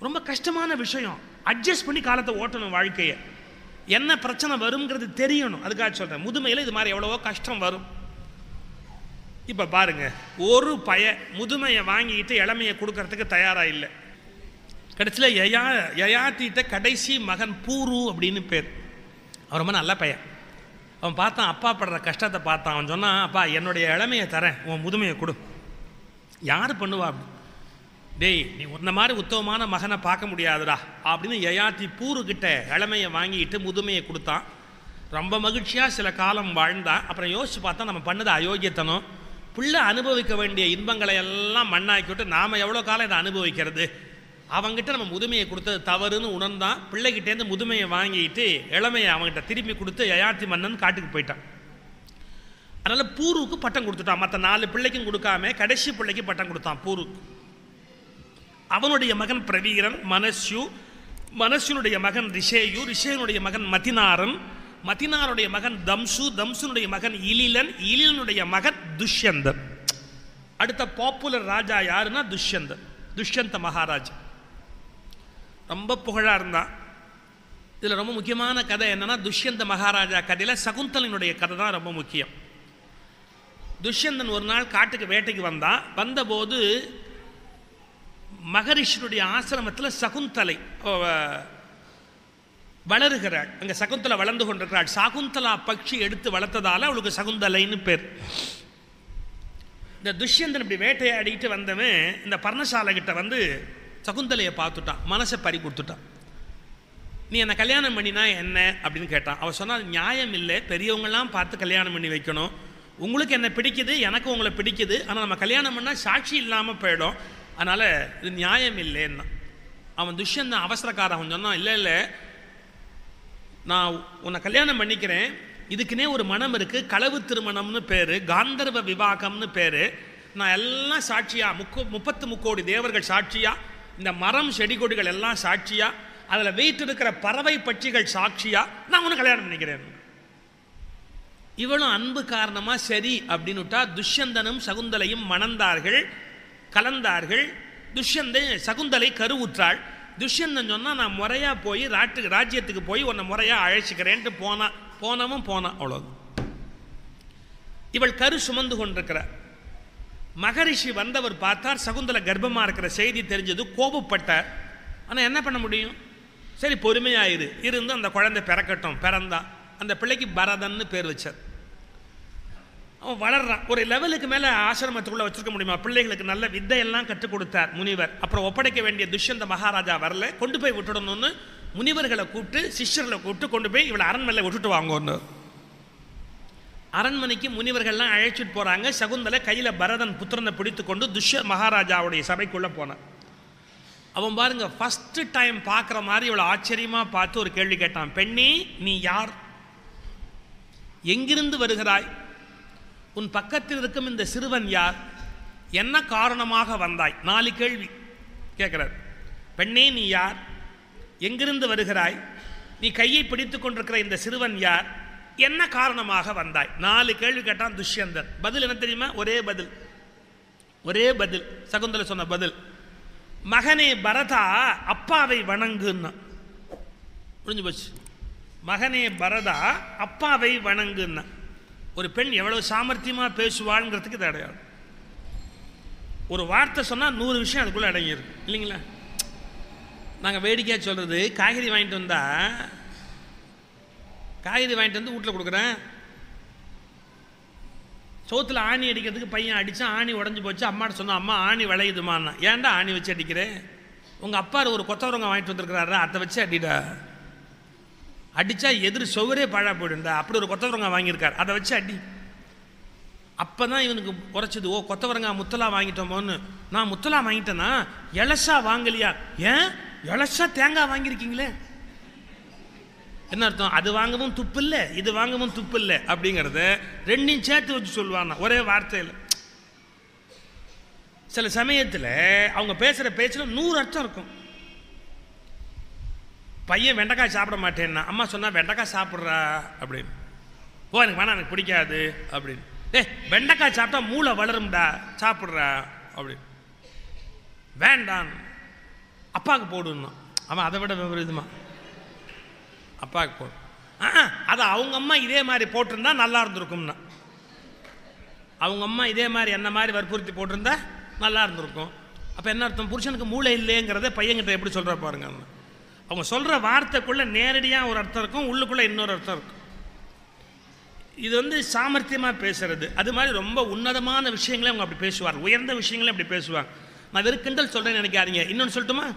ரொம்ப கஷ்டமான விஷயம். அட்ஜஸ்ட் பண்ணி காலத்தை ஓட்டணும். வாழ்க்கையை என்ன பிரச்சனை வருங்கிறது தெரியணும். அதுக்காக சொல்கிறேன், முதுமையில் இது மாதிரி எவ்வளவோ கஷ்டம் வரும். இப்போ பாருங்க, ஒரு முதுமையை வாங்கிட்டு இளமையை கொடுக்கறதுக்கு தயாராக இல்லை. கடைசியில் யயாத்திட்ட கடைசி மகன் பூரு அப்படின்னு பேர். அவன் ரொம்ப நல்ல பையன். அவன் பார்த்தான், அப்பா படுற கஷ்டத்தை பார்த்தான். அவன் சொன்னான், அப்பா என்னுடைய இளமையை தரேன், உன் முதுமையை கொடு. யார் பண்ணுவா அப்படி? டேய், நீ இந்த மாதிரி உத்தமமான மகனை பார்க்க முடியாதுடா அப்படின்னு யயாத்தி பூருக்கிட்ட இளமையை வாங்கிட்டு முதுமையை கொடுத்தான். ரொம்ப மகிழ்ச்சியாக சில காலம் வாழ்ந்தான். அப்புறம் யோசிச்சு பார்த்தா, நம்ம பண்ணது அயோக்கியத்தனம். பிள்ளை அனுபவிக்க வேண்டிய இன்பங்களை எல்லாம் மண்ணாக்கிவிட்டு நாம் எவ்வளோ காலம் இதை அனுபவிக்கிறது? அவங்ககிட்ட நம்ம முதுமையை கொடுத்தது தவறுன்னு உணர்ந்தான். பிள்ளைகிட்டேருந்து முதுமையை வாங்கிட்டு இளமையை அவங்ககிட்ட திருப்பி கொடுத்து யயாத்தி மன்னன் காட்டுக்கு போயிட்டான். அதனால் பூருக்கு பட்டம் கொடுத்துட்டான். மற்ற 4 பிள்ளைக்கும் கொடுக்காம கடைசி பிள்ளைக்கு பட்டம் கொடுத்தான் பூருக்கு. அவனுடைய மகன் பிரவீரன், மனசுனுடைய மகன் ரிஷேயு, ரிஷேயனுடைய மகன் மதினாரன், மதினாருடைய மகன் தம்சு, தம்சுனுடைய மகன் இலிலன், இலிலனுடைய மகன் துஷ்யந்தன். அடுத்த பாப்புலர் ராஜா யாருன்னா துஷ்யந்தன், துஷ்யந்த மகாராஜா. ரொம்ப புகழாக இருந்தான். இதில் ரொம்ப முக்கியமான கதை என்னன்னா, துஷ்யந்த மகாராஜா கதையில் சகுந்தலனுடைய கதை தான் ரொம்ப முக்கியம். துஷ்யந்தன் ஒரு நாள் காட்டுக்கு வேட்டைக்கு வந்தான். வந்தபோது மகரிஷினுடைய ஆசிரமத்தில் சகுந்தலை வளருகிறாள். அங்கே சகுந்தலை வளர்ந்து கொண்டிருக்கிறாள். சகுந்தலா பட்சி எடுத்து வளர்த்ததால அவளுக்கு சகுந்தலைன்னு பேர். இந்த துஷ்யந்தன் இப்படி வேட்டையாடிட்டு வந்தவன் இந்த பர்ணசாலை கிட்ட வந்து சகுந்தலையை பார்த்துட்டான், மனசை பறி கொடுத்துட்டான். நீ என்னை கல்யாணம் பண்ணினா என்ன அப்படின்னு கேட்டான். அவள் சொன்னால், நியாயம் இல்லை, பெரியவங்களாம் பார்த்து கல்யாணம் பண்ணி வைக்கணும். உங்களுக்கு என்ன பிடிக்குது, எனக்கு உங்களை பிடிக்குது, ஆனால் நம்ம கல்யாணம் பண்ணால் சாட்சி இல்லாமல் போயிடும், அதனால் இது நியாயம் இல்லைன்னா. அவன் துஷ்யந்தன் அவசரக்காரன். அவன் சொன்னான், இல்லை நான் உன்னை கல்யாணம் பண்ணிக்கிறேன், இதுக்குன்னே ஒரு மனம் இருக்குது, களவு திருமணம்னு பேர், காந்தர்வ விவாகம்னு பேர். நான் எல்லாம் சாட்சியா, 33 கோடி தேவர்கள் சாட்சியா, இந்த மரம் செடி கொடிகள் எல்லாம் சாட்சியா, அதில் வீட்டு இருக்கிற பறவை பட்சிகள் சாட்சியா, நான் உன்னை கல்யாணம் பண்ணிக்கிறேன். இவளும் அன்பு காரணமாக சரி அப்படின்னு விட்டா. துஷ்யந்தனும் சகுந்தலையும் மணந்தார்கள், கலந்தார்கள். துஷ்யந்தன் சகுந்தலை கருவுற்றாள். துஷ்யந்தன் சொன்னால் நான் முறையாக போய் ராஜ்யத்துக்கு போய் உன்னை முறையாக அழைச்சிக்கிறேன்ட்டு போனவன் போனான். அவ்வளோ. இவள் கரு சுமந்து கொண்டிருக்கிறார். மகரிஷி வந்தவர் பார்த்தார், சகுந்தலை கர்ப்பமாக இருக்கிற செய்தி தெரிஞ்சது, கோபப்பட்டார். ஆனால் என்ன பண்ண முடியும்? சரி பொறுமையாயிரு இருந்து அந்த குழந்தை பிறக்கட்டும். பிறந்தான். அந்த பிள்ளைக்கு பரதன்னு பேர் வச்சார். அவன் வளர்றான். ஒரு லெவலுக்கு மேலே ஆசிரமத்துக்குள்ளே வச்சுருக்க முடியுமா? பிள்ளைகளுக்கு நல்ல வித்தையெல்லாம் கற்றுக் கொடுத்தார் முனிவர். அப்புறம் ஒப்படைக்க வேண்டிய துஷ்யந்த மகாராஜா வரல, கொண்டு போய் விட்டுடணும்னு முனிவர்களை கூப்பிட்டு சிஷ்யர்களை கூப்பிட்டு கொண்டு போய் இவளை அரண்மனையில் விட்டுட்டு வாங்கன்னு. அரண்மனைக்கு முனிவர்கள்லாம் அழைச்சிட்டு போகிறாங்க. சகுந்தலை கையில் பரதன் புத்திரனை பிடித்து கொண்டு துஷ்ய மகாராஜாவுடைய சபைக்குள்ளே போனான். அவன் பாருங்க ஃபஸ்ட்டு டைம் பார்க்குற மாதிரி இவளை ஆச்சரியமாக பார்த்து ஒரு கேள்வி கேட்டான். பெண்ணே, நீ யார்? எங்கிருந்து வருகிறாய்? உன் பக்கத்தில் இருக்கும் இந்த சிறுவன் யார்? என்ன காரணமாக வந்தாய்? 4 கேள்வி கேட்கிறார். பெண்ணே, நீ யார்? எங்கிருந்து வருகிறாய்? நீ கையை பிடித்து கொண்டிருக்கிற இந்த சிறுவன் யார்? என்ன காரணமாக வந்தாய்? 4 கேள்வி கேட்டான் துஷ்யந்தன். பதில் என்ன தெரியுமா? ஒரே பதில். சகுந்தலை சொன்ன பதில், மகனே பரதா, அப்பாவை வணங்குன்னா. புரிஞ்சு போச்சு. மகனே பரதா, அப்பாவை வணங்குன்னா. ஒரு பெண் எவ்வளவு சாமர்த்தியமாக பேசுவாள்ங்கிறதுக்கு இது அடையாளம். ஒரு வார்த்தை சொன்னால் 100 விஷயம் அதுக்குள்ளே அடங்கியிருக்கு இல்லைங்களா? நாங்கள் வேடிக்கையாக சொல்கிறது, காய்கறி வாங்கிட்டு வந்து வீட்டில் கொடுக்குறேன். சோத்தில் ஆணி அடிக்கிறதுக்கு பையன் அடித்தான், ஆணி உடஞ்சி போச்சு. அம்மாட்ட சொன்னான், அம்மா ஆணி விளையுதுமான்னா. ஏன்டா ஆணி வச்சு அடிக்கிறேன்? உங்கள் அப்பா ஒரு கொத்தவரங்க வாங்கிட்டு வந்துருக்கிறாரு, அதை வச்சு அடிடா. அடித்தா எதிர் சுவரே பாழா போயிடுண்டா. அப்படி ஒரு கொத்தவரங்காய் வாங்கியிருக்கார், அதை வச்சு அடி. அப்போ தான் இவனுக்கு உரைச்சது, ஓ கொத்தவரங்காய் முத்தலா வாங்கிட்டோமோன்னு. நான் முத்தலா வாங்கிட்டேன்னா எலசா வாங்கலையா? ஏன் எலசா தேங்காய் வாங்கியிருக்கீங்களே? என்ன அர்த்தம்? அது வாங்கவும் துப்பு இல்லை, இது வாங்கவும் துப்பு இல்லை அப்படிங்கிறத ரெண்டையும் சேர்த்து வச்சு சொல்லுவாங்க ஒரே வார்த்தையில். சில சமயத்தில் அவங்க பேசுகிற பேச்சில் 100 அர்த்தம் இருக்கும். பையன் வெண்டைக்காய் சாப்பிட மாட்டேன்னா அம்மா சொன்னால் வெண்டைக்காய் சாப்பிட்றா அப்படின்னு. ஓ எனக்கு வேணாம், எனக்கு பிடிக்காது அப்படின்னு. வெண்டைக்காய் சாப்பிட்டா மூளை வளரும்டா, சாப்பிட்றா அப்படின்னு. வேண்டாம், அப்பாவுக்கு போடுன்னா. அவன் அதை விட விபரீதமா அப்பாவுக்கு போடும். அதை அவங்க அம்மா இதே மாதிரி போட்டிருந்தா நல்லா இருந்திருக்கும்னா. அவங்க அம்மா இதே மாதிரி என்ன மாதிரி வற்புறுத்தி போட்டிருந்தா நல்லா இருந்திருக்கும். அப்போ என்ன அர்த்தம்? புருஷனுக்கு மூளை இல்லைங்கிறத பையன்கிட்ட எப்படி சொல்கிற பாருங்க. அவங்க சொல்கிற வார்த்தைக்குள்ளே நேரடியாக ஒரு அர்த்தம் இருக்கும், உள்ளுக்குள்ளே இன்னொரு அர்த்தம் இருக்கும். இது வந்து சாமர்த்தியமாக பேசுறது. அது மாதிரி ரொம்ப உன்னதமான விஷயங்களே அவங்க அப்படி பேசுவார், உயர்ந்த விஷயங்களே அப்படி பேசுவாங்க. நான் வெறும் கிண்டல் சொல்கிறேன்னு நினைக்காதீங்க. இன்னொன்று சொல்லட்டுமா?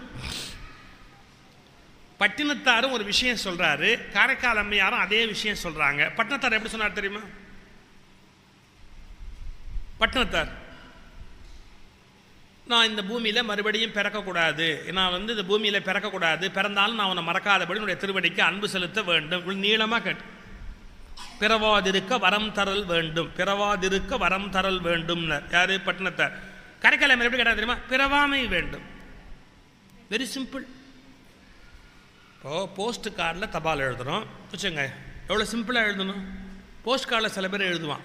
பட்டினத்தாரும் ஒரு விஷயம் சொல்கிறாரு, காரைக்கால் அம்மையாரும் அதே விஷயம் சொல்கிறாங்க. பட்டினத்தார் எப்படி சொன்னார் தெரியுமா? பட்டினத்தார், நான் இந்த பூமியில் மறுபடியும் பிறக்கக்கூடாது, நான் வந்து இந்த பூமியில் பிறக்கக்கூடாது, பிறந்தாலும் நான் உன்னை மறக்காதபடி என்னுடைய திருவடிக்கு அன்பு செலுத்த வேண்டும். நீளமாக கேட்டு, பிறவாதிருக்க வரம் தரல் வேண்டும், பிறவாதிருக்க வரம் தரல் வேண்டும்னார். யார்? பட்டினத்தார். கரைக்கால் எப்படி கேட்டால் தெரியுமா? பிறவாமை வேண்டும். Very simple. இப்போது போஸ்ட் கார்டில் தபால் எழுதுகிறோம் வச்சுங்க, எவ்வளோ சிம்பிளாக எழுதணும். போஸ்ட் கார்டில் சில பேர் எழுதுவான்,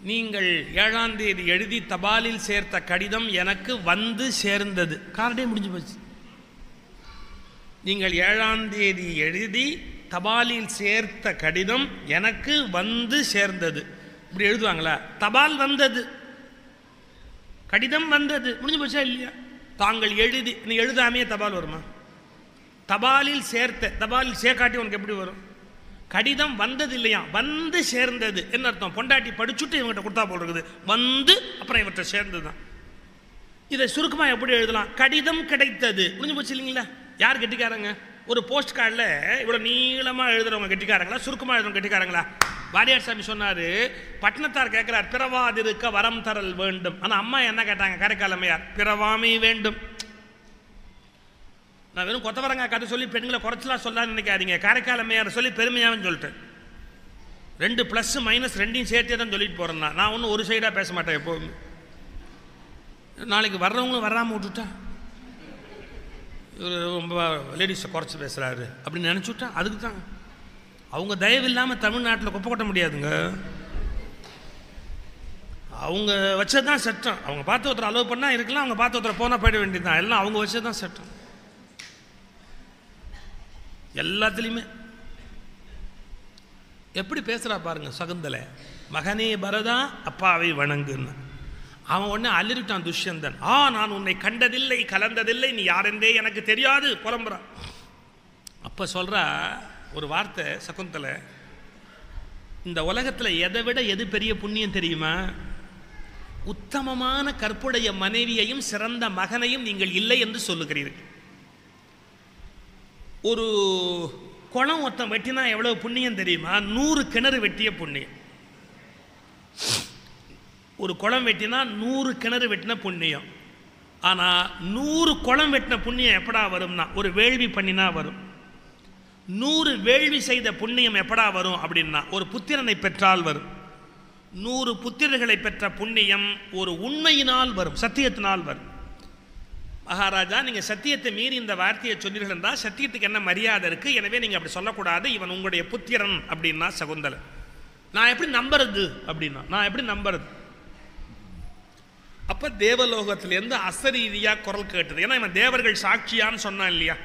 நீங்கள் 7ஆம் தேதி எழுதி தபாலில் சேர்த்த கடிதம் எனக்கு வந்து சேர்ந்தது. கார்டே முடிஞ்சு போச்சு. நீங்கள் 7ஆம் தேதி எழுதி தபாலில் சேர்த்த கடிதம் எனக்கு வந்து சேர்ந்தது. இப்படி எழுதுவாங்களா? தபால் வந்தது, கடிதம் வந்தது, முடிஞ்சு போச்சா இல்லையா? தாங்கள் எழுதி, நீ எழுதாமையே தபால் வருமா? தபாலில் சேர்த்த, தபாலில் சேர்க்காட்டி உனக்கு எப்படி வரும்? கடிதம் வந்தது இல்லையா, வந்து சேர்ந்தது. என்ன அர்த்தம்? பொண்டாட்டி படிச்சுட்டு இவங்ககிட்ட கொடுத்தா போல் இருக்குது, வந்து அப்புறம் இவர்கிட்ட சேர்ந்தது தான். இதை சுருக்கமாக எப்படி எழுதலாம்? கடிதம் கிடைத்தது. முடிஞ்சு போச்சு இல்லைங்களா? யார் கெட்டிக்காரங்க? ஒரு போஸ்ட் கார்டில் இவ்வளோ நீளமாக எழுதுறவங்க கெட்டிக்காரங்களா, சுருக்கமாக எழுதுறவங்க கெட்டிக்காரங்களா? வாரியார் சாமி சொன்னார், பட்டினத்தார் கேட்குறார், பிறவாதிருக்க வரம் தரல் வேண்டும். ஆனால் அம்மா என்ன கேட்டாங்க? காரைக்கால் அம்மையார், பிறவாமை வேண்டும். நான் வெறும் கொத்தவரங்காய் கதை சொல்லி பெண்களை குறைச்சலாம் சொல்லான்னு நினைக்காதீங்க. காரைக்கால் அம்மையார் சொல்லி பெருமையாகனு சொல்லிட்டேன். 2 ப்ளஸ் மைனஸ் ரெண்டையும் சேர்த்தே தான் சொல்லிட்டு போகிறேன்னா. நான் ஒன்றும் ஒரு சைடாக பேச மாட்டேன் எப்போவுமே. நாளைக்கு வர்றவங்களும் வராமல் விட்டுட்டா, இவர் ரொம்ப லேடிஸை குறைச்சி பேசுகிறாரு அப்படின்னு நினச்சிவிட்டா, அதுக்கு தான். அவங்க தயவு இல்லாமல் தமிழ்நாட்டில் குப்பை கொட்ட முடியாதுங்க. அவங்க வச்சது தான் சட்டம். அவங்க பார்த்து ஒருத்தர் அலோவ் பண்ணால் இருக்கலாம், அவங்க பார்த்து ஒருத்தர் போனால் போயிட வேண்டியது தான். எல்லாம் அவங்க வச்சது தான் சட்டம். எல்லாத்துலேயுமே. எப்படி பேசுகிறா பாருங்க சகுந்தலை. மகனே பரதா அப்பாவை வணங்குன்னு. அவன் ஒன்று அலறிட்டான் துஷ்யந்தன். நான் உன்னை கண்டதில்லை, கலந்ததில்லை, நீ யாரென்றே எனக்கு தெரியாது புலம்புறான். அப்போ சொல்கிறா ஒரு வார்த்தை சகுந்தலை, இந்த உலகத்தில் எதை விட எது பெரிய புண்ணியம் தெரியுமா? உத்தமமான கற்புடைய மனைவியையும் சிறந்த மகனையும் நீங்கள் இல்லை என்று சொல்லுகிறீர்கள். ஒரு குளம் ஒருத்தன் வெட்டினா எவ்வளவு புண்ணியம் தெரியுமா? 100 கிணறு வெட்டிய புண்ணியம். ஒரு குளம் வெட்டினா 100 கிணறு வெட்டின புண்ணியம். ஆனால் 100 குளம் வெட்டின புண்ணியம் எப்படா வரும்னா ஒரு வேள்வி பண்ணினா வரும். 100 வேள்வி செய்த புண்ணியம் எப்படா வரும் அப்படின்னா ஒரு புத்திரனை பெற்றால் வரும். 100 புத்திரர்களை பெற்ற புண்ணியம் ஒரு உண்மையினால் வரும், சத்தியத்தினால் வரும். மகாராஜா, நீங்கள் சத்தியத்தை மீறி இந்த வார்த்தையை சொன்னீர்கள் என்றால் சத்தியத்துக்கு என்ன மரியாதை இருக்குது, எனவே நீங்கள் அப்படி சொல்லக்கூடாது, இவன் உங்களுடைய புத்திரன் அப்படின்னா சகுந்தலை. நான் எப்படி நம்புறது அப்படின்னா நான் எப்படி நம்புறது? அப்போ தேவலோகத்திலேருந்து அசரீதியாக குரல் கேட்டது. ஏன்னா இவன் தேவர்கள் சாட்சியான்னு சொன்னான் இல்லையா?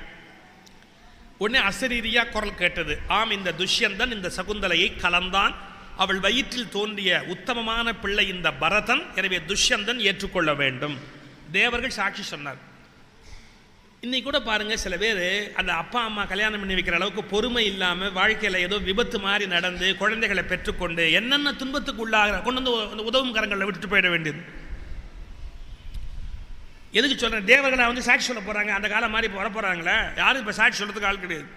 உடனே அசரீதியாக குரல் கேட்டது. ஆம், இந்த துஷ்யந்தன் இந்த சகுந்தலையை கலந்தான், அவள் வயிற்றில் தோன்றிய உத்தமமான பிள்ளை இந்த பரதன், எனவே துஷ்யந்தன் ஏற்றுக்கொள்ள வேண்டும். தேவர்கள் சாட்சி சொன்னார். இன்னைக்கு கூட பாருங்க, சில பேர் அந்த அப்பா அம்மா கல்யாணம் பண்ணி வைக்கிற அளவுக்கு பொறுமை இல்லாமல் வாழ்க்கையில் ஏதோ விபத்து மாதிரி நடந்து குழந்தைகளை பெற்றுக்கொண்டு என்னென்ன துன்பத்துக்கு உள்ளாக கொண்டு வந்து உதவும் கரங்களில் விட்டுட்டு போயிட வேண்டியது. எதுக்கு சொல்கிறேன்? தேவர்களை வந்து சாட்சி சொல்ல போகிறாங்க, அந்த காலம் மாதிரி வர போகிறாங்களே, யாரும் இப்போ சாட்சி சொல்கிறதுக்கு ஆள் கிடையாது.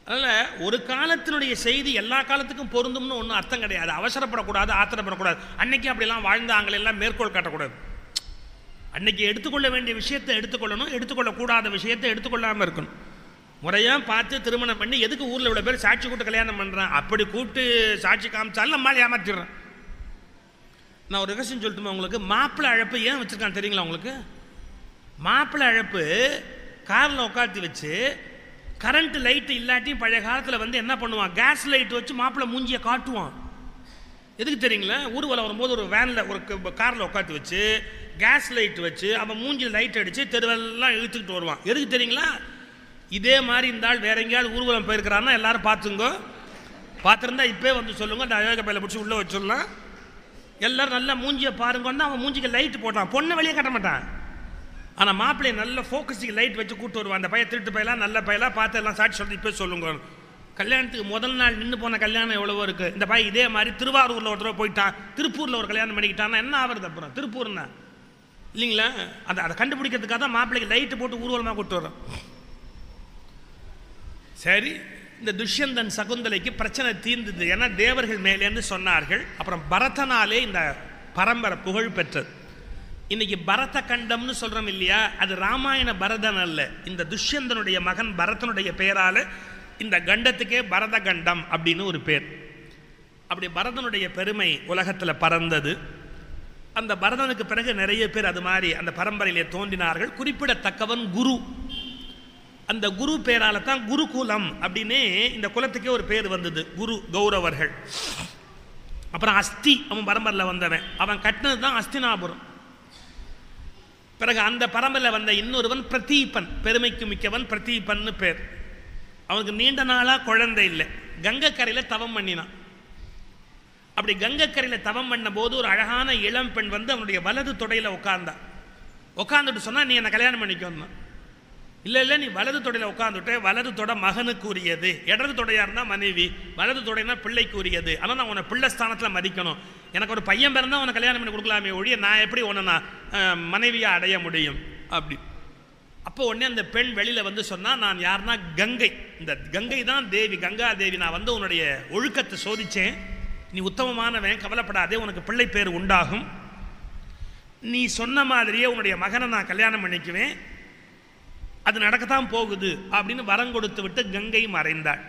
அதனால் ஒரு காலத்தினுடைய செய்தி எல்லா காலத்துக்கும் பொருந்தும்னு ஒன்றும் அர்த்தம் கிடையாது. அவசரப்படக்கூடாது, ஆத்திரப்படக்கூடாது. அன்னைக்கு அப்படிலாம் வாழ்ந்தாங்களெல்லாம் மேற்கோள் காட்டக்கூடாது. அன்னைக்கு எடுத்துக்கொள்ள வேண்டிய விஷயத்தை எடுத்துக்கொள்ளணும், எடுத்துக்கொள்ளக்கூடாத விஷயத்தை எடுத்துக்கொள்ளாமல் இருக்கணும். முறையாக பார்த்து திருமணம் பண்ணி எதுக்கு ஊரில் இவ்வளோ பேர் சாட்சி கூட்டு கல்யாணம் பண்ணுறான்? அப்படி கூப்பிட்டு சாட்சி காமிச்சாலும் நம்மளால் ஏமாற்றிடுறேன். நான் ஒரு ரகசியம் சொல்லட்டுமா உங்களுக்கு? மாப்பிள்ளை அழைப்பு ஏன் வச்சுருக்கான் தெரியுங்களா உங்களுக்கு? மாப்பிள்ளை அழைப்பு காரில் உட்காந்து வச்சு கரண்ட் லைட்டு இல்லாட்டியும் பழைய காலத்தில் வந்து என்ன பண்ணுவான், கேஸ் லைட் வச்சு மாப்பிள்ளை மூஞ்சியை காட்டுவான். எதுக்கு தெரியுங்களா? ஊர்வலம் வரும்போது ஒரு வேனில் ஒரு காரில் உட்காந்து வச்சு கேஸ் லைட் வச்சு அவன் மூஞ்சில் லைட் அடித்து தெருவெல்லாம் இழுத்துக்கிட்டு வருவான். எதுக்கு தெரியுங்களா? இதே மாதிரி இருந்தால் வேற எங்கேயாவது ஊர்வலம் போயிருக்கிறான்னா எல்லாரும் பார்த்துங்க, பார்த்துருந்தா இப்போயே வந்து சொல்லுங்க, அந்த அழக பையில பிடிச்சி உள்ளே வச்சிடலாம். எல்லோரும் நல்லா மூஞ்சியை பாருங்கன்னா அவன் மூஞ்சிக்கு லைட் போட்டான், பொண்ணை வெளியே கட்ட மாட்டான். ஆனால் மாப்பிள்ளையை நல்ல ஃபோக்கஸுக்கு லைட் வச்சு கூப்பிட்டு வருவான். அந்த பையன் திருட்டு பையலாம் நல்ல பையலாக பார்த்து எல்லாம் சாட்சி சொல்லிட்டு இப்போ சொல்லுங்க. கல்யாணத்துக்கு முதல் நாள் நின்று போன கல்யாணம் எவ்வளவோ இருக்குது. இந்த பையன் இதே மாதிரி திருவாரூரில் ஒரு தடவை போயிட்டான், திருப்பூரில் ஒரு கல்யாணம் பண்ணிக்கிட்டான்னா என்ன ஆகுறது? அப்புறம் திருப்பூர்னா இல்லைங்களா? அதை கண்டுபிடிக்கிறதுக்காக தான் மாப்பிள்ளைக்கு லைட்டு போட்டு ஊர்வலமாக கூப்பிட்டு வரோம். சரி, இந்த துஷ்யந்தன் சகுந்தலைக்கு பிரச்சனை தீர்ந்தது. ஏன்னா தேவர்கள் மேலேருந்து சொன்னார்கள். அப்புறம் பரதனாலே இந்த பரம்பரை புகழ் பெற்றது. இன்னைக்கு பரத கண்டம்னு சொல்கிறோம் இல்லையா? அது ராமாயண பரதன் அல்ல, இந்த துஷ்யந்தனுடைய மகன் பரதனுடைய பெயரால் இந்த கண்டத்துக்கே பரத கண்டம் அப்படின்னு ஒரு பேர். அப்படி பரதனுடைய பெருமை உலகத்தில் பறந்தது. அந்த பரதனுக்கு பிறகு நிறைய பேர் அது மாதிரி அந்த பரம்பரையிலே தோன்றினார்கள். குறிப்பிடத்தக்கவன் குரு. அந்த குரு பேரால தான் குருகுலம் அப்படின்னு இந்த குலத்துக்கே ஒரு பேர் வந்தது, குரு கௌரவர்கள். அப்புறம் அஸ்தி அவன் பரம்பரையில் வந்தவன், அவன் கட்டினது தான் அஸ்தினாபுரம். பிறகு அந்த பரம்பரையில் வந்த இன்னொருவன் பிரதீபன், பெருமைக்கு மிக்கவன் பிரதீபன் பேர். அவனுக்கு நீண்ட நாளாக குழந்தை இல்லை, கங்கைக்கரையில் தவம் பண்ணினான். அப்படி கங்கைக்கரையில் தவம் பண்ண போது ஒரு அழகான இளம் பெண் வந்து அவனுடைய வலது தொடையில் உட்காந்துட்டு சொன்னா, நீ என்னை கல்யாணம் பண்ணிக்கணும். இல்லை நீ வலது தொடையில் உட்காந்துட்டு, வலது தொடை மகனுக்கு உரியது, இடது தொடையாக இருந்தால் மனைவி, வலது தொடைனா பிள்ளைக்கு உரியது. ஆனால் நான் உன்னை பிள்ளை ஸ்தானத்தில் மதிக்கணும். எனக்கு ஒரு பையன் பிறந்தால் உன்னை கல்யாணம் பண்ணி கொடுக்கலாமே ஒழிய நான் எப்படி உன்னை நான் மனைவியாக அடைய முடியும் அப்படி. அப்போ உடனே அந்த பெண் வெளியில் வந்து சொன்னால், நான் யாருன்னா கங்கை, இந்த கங்கை தான் தேவி, கங்கா தேவி. நான் வந்து உன்னுடைய ஒழுக்கத்தை சோதித்தேன், நீ உத்தமமானவன், கவலைப்படாதே, உனக்கு பிள்ளை பேர் உண்டாகும். நீ சொன்ன மாதிரியே உன்னுடைய மகனை நான் கல்யாணம் பண்ணிக்குவேன், அது நடக்கத்தான் போகுது அப்படின்னு வரம் கொடுத்து விட்டு கங்கை மறைந்தாள்.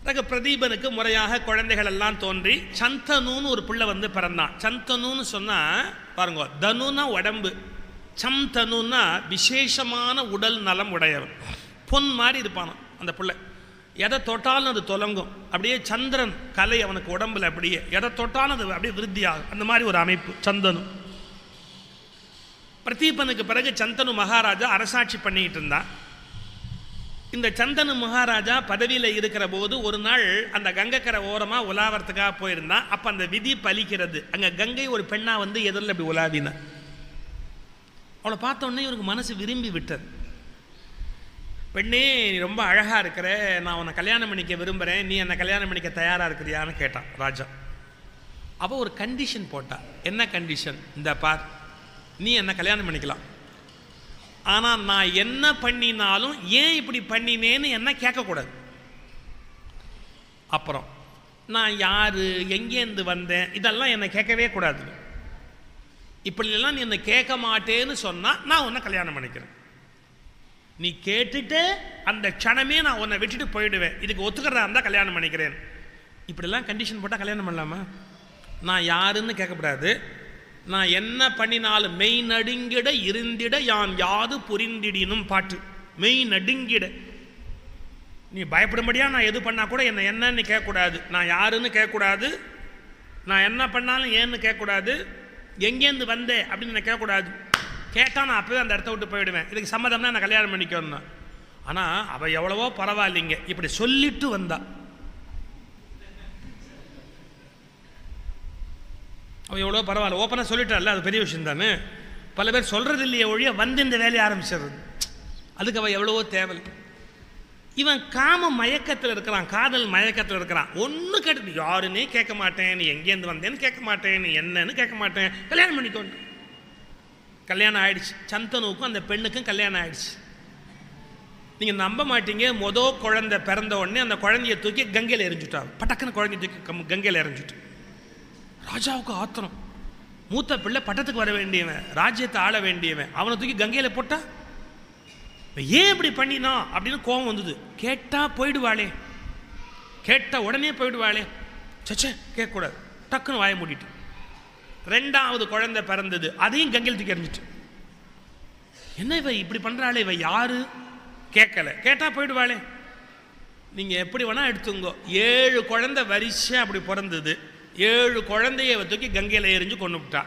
பிறகு பிரதீபனுக்கு முறையாக குழந்தைகள் எல்லாம் தோன்றி சந்தனுன்னு ஒரு பிள்ளை வந்து பிறந்தான். சந்தனுன்னு சொன்னால் பாருங்க, தனுனா உடம்பு, சந்தனுன்னா விசேஷமான உடல் நலம் உடையவன், பொன் மாதிரி இருப்பானோ அந்த பிள்ளை. எதை தொட்டாலும் அது தொலங்கும், அப்படியே சந்திரன் கலை அவனுக்கு உடம்புல, அப்படியே எதை தொட்டாலும் அது அப்படியே விருத்தியாகும், அந்த மாதிரி ஒரு அமைப்பு சந்தனு. பிரதீபனுக்கு பிறகு சந்தனு மகாராஜா அரசாட்சி பண்ணிக்கிட்டு இருந்தான். இந்த சந்தனு மகாராஜா பதவியில் இருக்கிற போது ஒரு நாள் அந்த கங்கைக்கரை ஓரமாக உலாவறதுக்காக போயிருந்தான். அப்போ அந்த விதி பலிக்கிறது. அங்கே கங்கை ஒரு பெண்ணா வந்து எதிரில் அப்படி உலாவினா. அவளை பார்த்தோன்னே இவருக்கு மனசு விரும்பி விட்டது. பெண்ணே, நீ ரொம்ப அழகாக இருக்கிற, நான் உன்னை கல்யாணம் பண்ணிக்க விரும்புகிறேன், நீ என்னை கல்யாணம் பண்ணிக்க தயாராக இருக்கிறியான்னு கேட்டான் ராஜா. அப்போ ஒரு கண்டிஷன் போட்டா. என்ன கண்டிஷன்? இந்த பார், நீ என்னை கல்யாணம் பண்ணிக்கலாம், ஆனால் நான் என்ன பண்ணினாலும் ஏன் இப்படி பண்ணினேன்னு என்ன கேட்கக்கூடாது. அப்புறம் நான் யார், எங்கேருந்து வந்தேன், இதெல்லாம் என்னை கேட்கவே கூடாது. இப்படியெல்லாம் நீ என்னை கேட்க மாட்டேன்னு சொன்னால் நான் உன்னை கல்யாணம் பண்ணிக்கிறேன். நீ கேட்டுட்டு அந்த க்ஷணமே நான் உன்னை விட்டுட்டு போயிடுவேன். இதுக்கு ஒத்துக்கிறதா இருந்தால் கல்யாணம் பண்ணிக்கிறேன். இப்படிலாம் கண்டிஷன் போட்டால் கல்யாணம் பண்ணலாமா? நான் யாருன்னு கேட்கக்கூடாது. நான் என்ன பண்ணினாலும் மெய் நடுங்கிட இருந்திட யான் யாது புரிந்திடினும் பாட்டு. மெய் நடுங்கிட, நீ பயப்படும்படியா நான் எது பண்ணால் கூட என்னை என்னன்னு கேட்கக்கூடாது, நான் யாருன்னு கேட்கக்கூடாது, நான் என்ன பண்ணாலும் ஏன்னு கேட்கக்கூடாது, எங்கேருந்து வந்தேன் அப்படின்னு நான் கேட்கக்கூடாது. கேட்டால் நான் அப்போவே அந்த இடத்த விட்டு போயிடுவேன். இதுக்கு சம்மதம்னா நான் கல்யாணம் பண்ணிக்கணும். ஆனால் அவள் எவ்வளவோ பரவாயில்லைங்க, இப்படி சொல்லிட்டு வந்தா. அவள் எவ்வளோ பரவாயில்ல, ஓப்பனாக சொல்லிட்டால, அது பெரிய விஷயம் தானே. பல பேர் சொல்கிறது இல்லையே ஒழிய வந்து இந்த வேலையை ஆரம்பிச்சிடுறது. அதுக்கு அவள் எவ்வளவோ தேவை. இவன் காம மயக்கத்தில் இருக்கிறான், காதல் மயக்கத்தில் இருக்கிறான். ஒன்றும் கேட்டு யாருன்னே கேட்க மாட்டேன், நீ எங்கேருந்து வந்தேன்னு கேட்க மாட்டேன், நீ என்னன்னு கேட்க மாட்டேன், கல்யாணம் பண்ணிக்கொண்டு. கல்யாணம் ஆயிடுச்சு. சந்தனுக்கும் அந்த பெண்ணுக்கும் கல்யாணம் ஆயிடுச்சு. நீங்கள் நம்ப மாட்டீங்க, குழந்தை பிறந்த உடனே அந்த குழந்தைய தூக்கி கங்கையில் எரிஞ்சுட்டான். பட்டக்குன்னு குழந்தைய தூக்கி கங்கையில் எரிஞ்சுட்டு ராஜாவுக்கு ஆத்திரம். மூத்த பிள்ளை பட்டத்துக்கு வர வேண்டியவன், ராஜ்யத்தை ஆள வேண்டியவன், அவனை தூக்கி கங்கையில் போட்டா ஏன் இப்படி பண்ணினா அப்படின்னு கோபம் வந்தது. கேட்டா போயிடுவாளே, கேட்ட உடனே போயிடுவாளே, சச்சே கேட்கக்கூடாது, டக்குன்னு வாய மூடிட்டு. ரெண்டாவது குழந்தை பிறந்தது, அதையும் கங்கையில் தூக்கி எறிஞ்சிட்டு. என்ன இவ இப்படி பண்றாளே, இவ யாரு? கேட்கல, கேட்டா போயிடுவாளே. நீங்க எப்படி வேணா எடுத்துங்கோ. 7 குழந்தை வரிசை அப்படி பிறந்தது. 7 குழந்தைய தூக்கி கங்கையில் எரிஞ்சு கொண்டு விட்டா.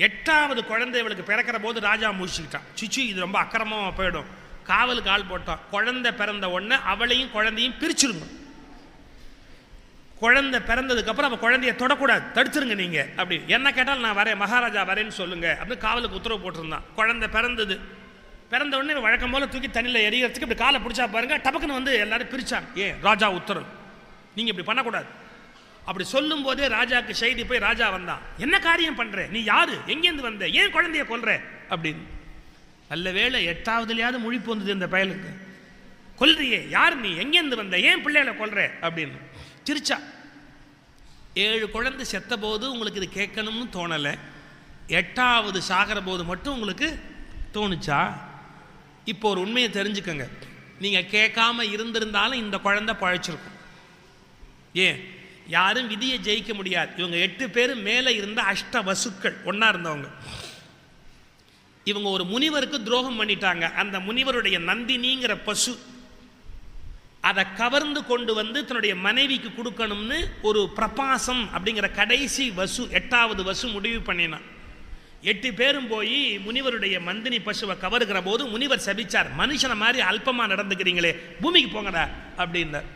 8வது குழந்தை இவளுக்கு பிறக்கிற போது ராஜா முடிச்சுக்கிட்டான். சிச்சு இது ரொம்ப அக்கிரமமாக போயிடும், காவலுக்கு ஆள் போட்டான். குழந்தை பிறந்த உடனே அவளையும் குழந்தையும் பிரிச்சிருங்க. குழந்தை பிறந்ததுக்கு அப்புறம் அவள் குழந்தைய தொடக்கூடாது, தடுத்துருங்க நீங்க அப்படி. என்ன கேட்டாலும் நான் வரேன், மகாராஜா வரேன்னு சொல்லுங்க அப்படின்னு காவலுக்கு உத்தரவு போட்டிருந்தான். குழந்தை பிறந்தது. பிறந்த உடனே வழக்கம் போல தூக்கி தண்ணியில் எரியறதுக்கு இப்படி காலை பிடிச்சா பாருங்க, டபக்குன்னு வந்து எல்லாரும் பிரிச்சாங்க. ஏன்? ராஜா உத்தரவு, நீங்க இப்படி பண்ணக்கூடாது. அப்படி சொல்லும் போதே ராஜாக்கு செய்தி போய் ராஜா வந்தான். என்ன காரியம் பண்ற, நீ யாரு, எங்கேருந்து வந்த, ஏன் குழந்தைய கொல்ற அப்படின்னு. நல்ல வேளை 8வதுலையாவது முழிப்பு வந்தது இந்த பயலுக்கு. கொல்றியே, யார் நீ, எங்கேருந்து வந்த, ஏன் பிள்ளைகளை கொல்ற அப்படின்னு சிரிச்சா. 7 குழந்தை செத்த போது உங்களுக்கு இது கேட்கணும்னு தோணலை, 8வது சாகிற போது மட்டும் உங்களுக்கு தோணுச்சா? இப்போ ஒரு உண்மையை தெரிஞ்சுக்கங்க, நீங்க கேட்காம இருந்திருந்தாலும் இந்த குழந்தை பழைச்சிருக்கும். ஏன்? யாரும் விதியை ஜெயிக்க முடியாது. இவங்க 8 பேர் மேலே இருந்த அஷ்ட வசுக்கள் ஒன்னா இருந்தவங்க. இவங்க ஒரு முனிவருக்கு துரோகம் பண்ணிட்டாங்க. அந்த முனிவருடைய நந்தினிங்கிற பசு அதை கவர்ந்து கொண்டு வந்து தன்னுடைய மனைவிக்கு கொடுக்கணும்னு ஒரு பிரபாசம் அப்படிங்கிற கடைசி வசு, 8வது வசு முடிவு பண்ணினான். 8 பேரும் போய் முனிவருடைய மந்தினி பசுவை கவருகிற போது முனிவர் சபிச்சார். மனுஷனை மாதிரி அல்பமாக நடந்துக்கிறீங்களே, பூமிக்கு போங்கடா அப்படின்னார்.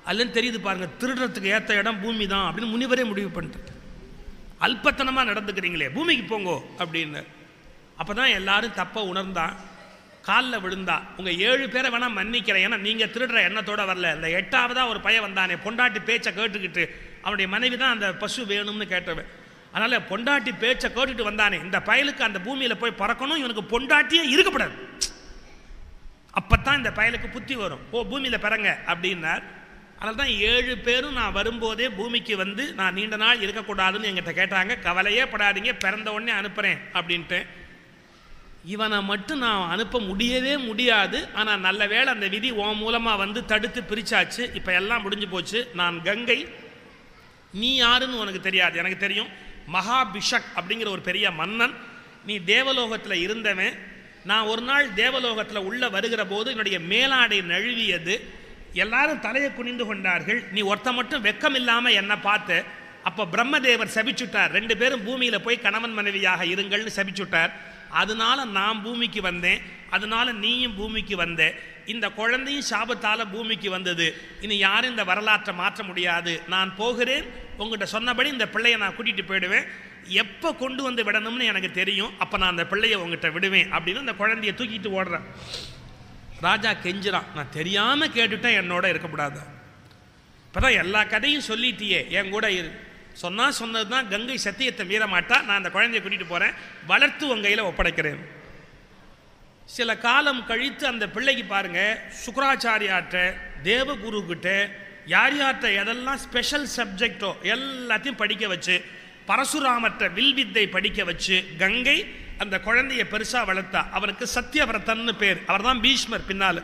அதுன்னு தெரியுது பாருங்க, திருடுறதுக்கு ஏற்ற இடம் பூமி தான் அப்படின்னு முனிவரே முடிவு பண்ணிட்டு. அல்பத்தனமாக நடந்துக்கிறீங்களே, பூமிக்கு போங்கோ அப்படின்னார். அப்போ தான் எல்லாரும் தப்ப உணர்ந்தான், காலில் விழுந்தா. உங்கள் 7 பேரை வேணால் மன்னிக்கிறேன், ஏன்னா நீங்கள் திருடுற எண்ணத்தோடு வரல. இந்த 8வதாக ஒரு பையன் வந்தானே, பொண்டாட்டி பேச்சை கேட்டுக்கிட்டு, அவனுடைய மனைவி தான் அந்த பசு வேணும்னு கேட்டவன். அதனால் பொண்டாட்டி பேச்சை கேட்டுட்டு வந்தானே, இந்த பயலுக்கு அந்த பூமியில் போய் பறக்கணும், இவனுக்கு பொண்டாட்டியே இருக்கப்படாது, அப்போத்தான் இந்த பயலுக்கு புத்தி வரும், ஓ பூமியில் பிறங்க அப்படின்னார். அதனால தான் 7 பேரும் நான் வரும்போதே பூமிக்கு வந்து நான் நீண்ட நாள் இருக்கக்கூடாதுன்னு என்கிட்ட கேட்டாங்க. கவலையே படாதீங்க, பிறந்த உடனே அனுப்புகிறேன் அப்படின்ட்டு. இவனை மட்டும் நான் அனுப்ப முடியவே முடியாது. ஆனால் நல்ல வேளை அந்த விதி உன் மூலமாக வந்து தடுத்து பிரிச்சாச்சு. இப்போ எல்லாம் முடிஞ்சு போச்சு. நான் கங்கை, நீ யாருன்னு உனக்கு தெரியாது, எனக்கு தெரியும். மகாபிஷக் அப்படிங்கிற ஒரு பெரிய மன்னன், நீ தேவலோகத்தில் இருந்தவன். நான் ஒரு நாள் தேவலோகத்தில் உள்ள வருகிற போது என்னுடைய மேலாடை நழுவியது, எல்லாரும் தலையை குனிந்து கொண்டார்கள். நீ ஒருத்த மட்டும் வெக்கம் இல்லாமல் என்னை பார்த்து. அப்போ பிரம்மதேவர் சபிச்சுட்டார், 2 பேரும் பூமியில் போய் கணவன் மனைவியாக இருங்கள்னு சபிச்சுட்டார். அதனால நான் பூமிக்கு வந்தேன், அதனால நீயும் பூமிக்கு வந்த. இந்த குழந்தையும் சாபத்தால் பூமிக்கு வந்தது, இனி யாரும் இந்த வரலாற்றை மாற்ற முடியாது, நான் போகிறேன், உங்கள்கிட்ட சொன்னபடி இந்த பிள்ளையை நான் கூட்டிகிட்டு போயிடுவேன், எப்போ கொண்டு வந்து விடணும்னு எனக்கு தெரியும், அப்போ நான் அந்த பிள்ளையை உங்கள்கிட்ட விடுவேன் அப்படின்னு அந்த குழந்தைய தூக்கிட்டு ஓடுறேன். ராஜா கெஞ்சுறான், நான் தெரியாமல் கேட்டுட்டேன், என்னோட இருக்கக்கூடாது, இப்போ தான் எல்லா கதையும் சொல்லிட்டியே, என் கூட இரு. சொன்னது தான், கங்கை சத்தியத்தை மீற மாட்டா, நான் அந்த குழந்தைய கூட்டிகிட்டு போகிறேன், வளர்த்து உங்கள் கையில் ஒப்படைக்கிறேன். சில காலம் கழித்து அந்த பிள்ளைக்கு பாருங்க, சுக்கராச்சாரியார்ட்ட, தேவகுருக்கிட்ட, யார்கிட்ட எதெல்லாம் ஸ்பெஷல் சப்ஜெக்டோ எல்லாத்தையும் படிக்க வச்சு, பரசுராமற்ற வில்வித்தை படிக்க வச்சு கங்கை அந்த குழந்தைய பெருசாக வளர்த்தா. அவருக்கு சத்தியவிரதன்னு பேர். அவர் தான் பீஷ்மர் பின்னால்.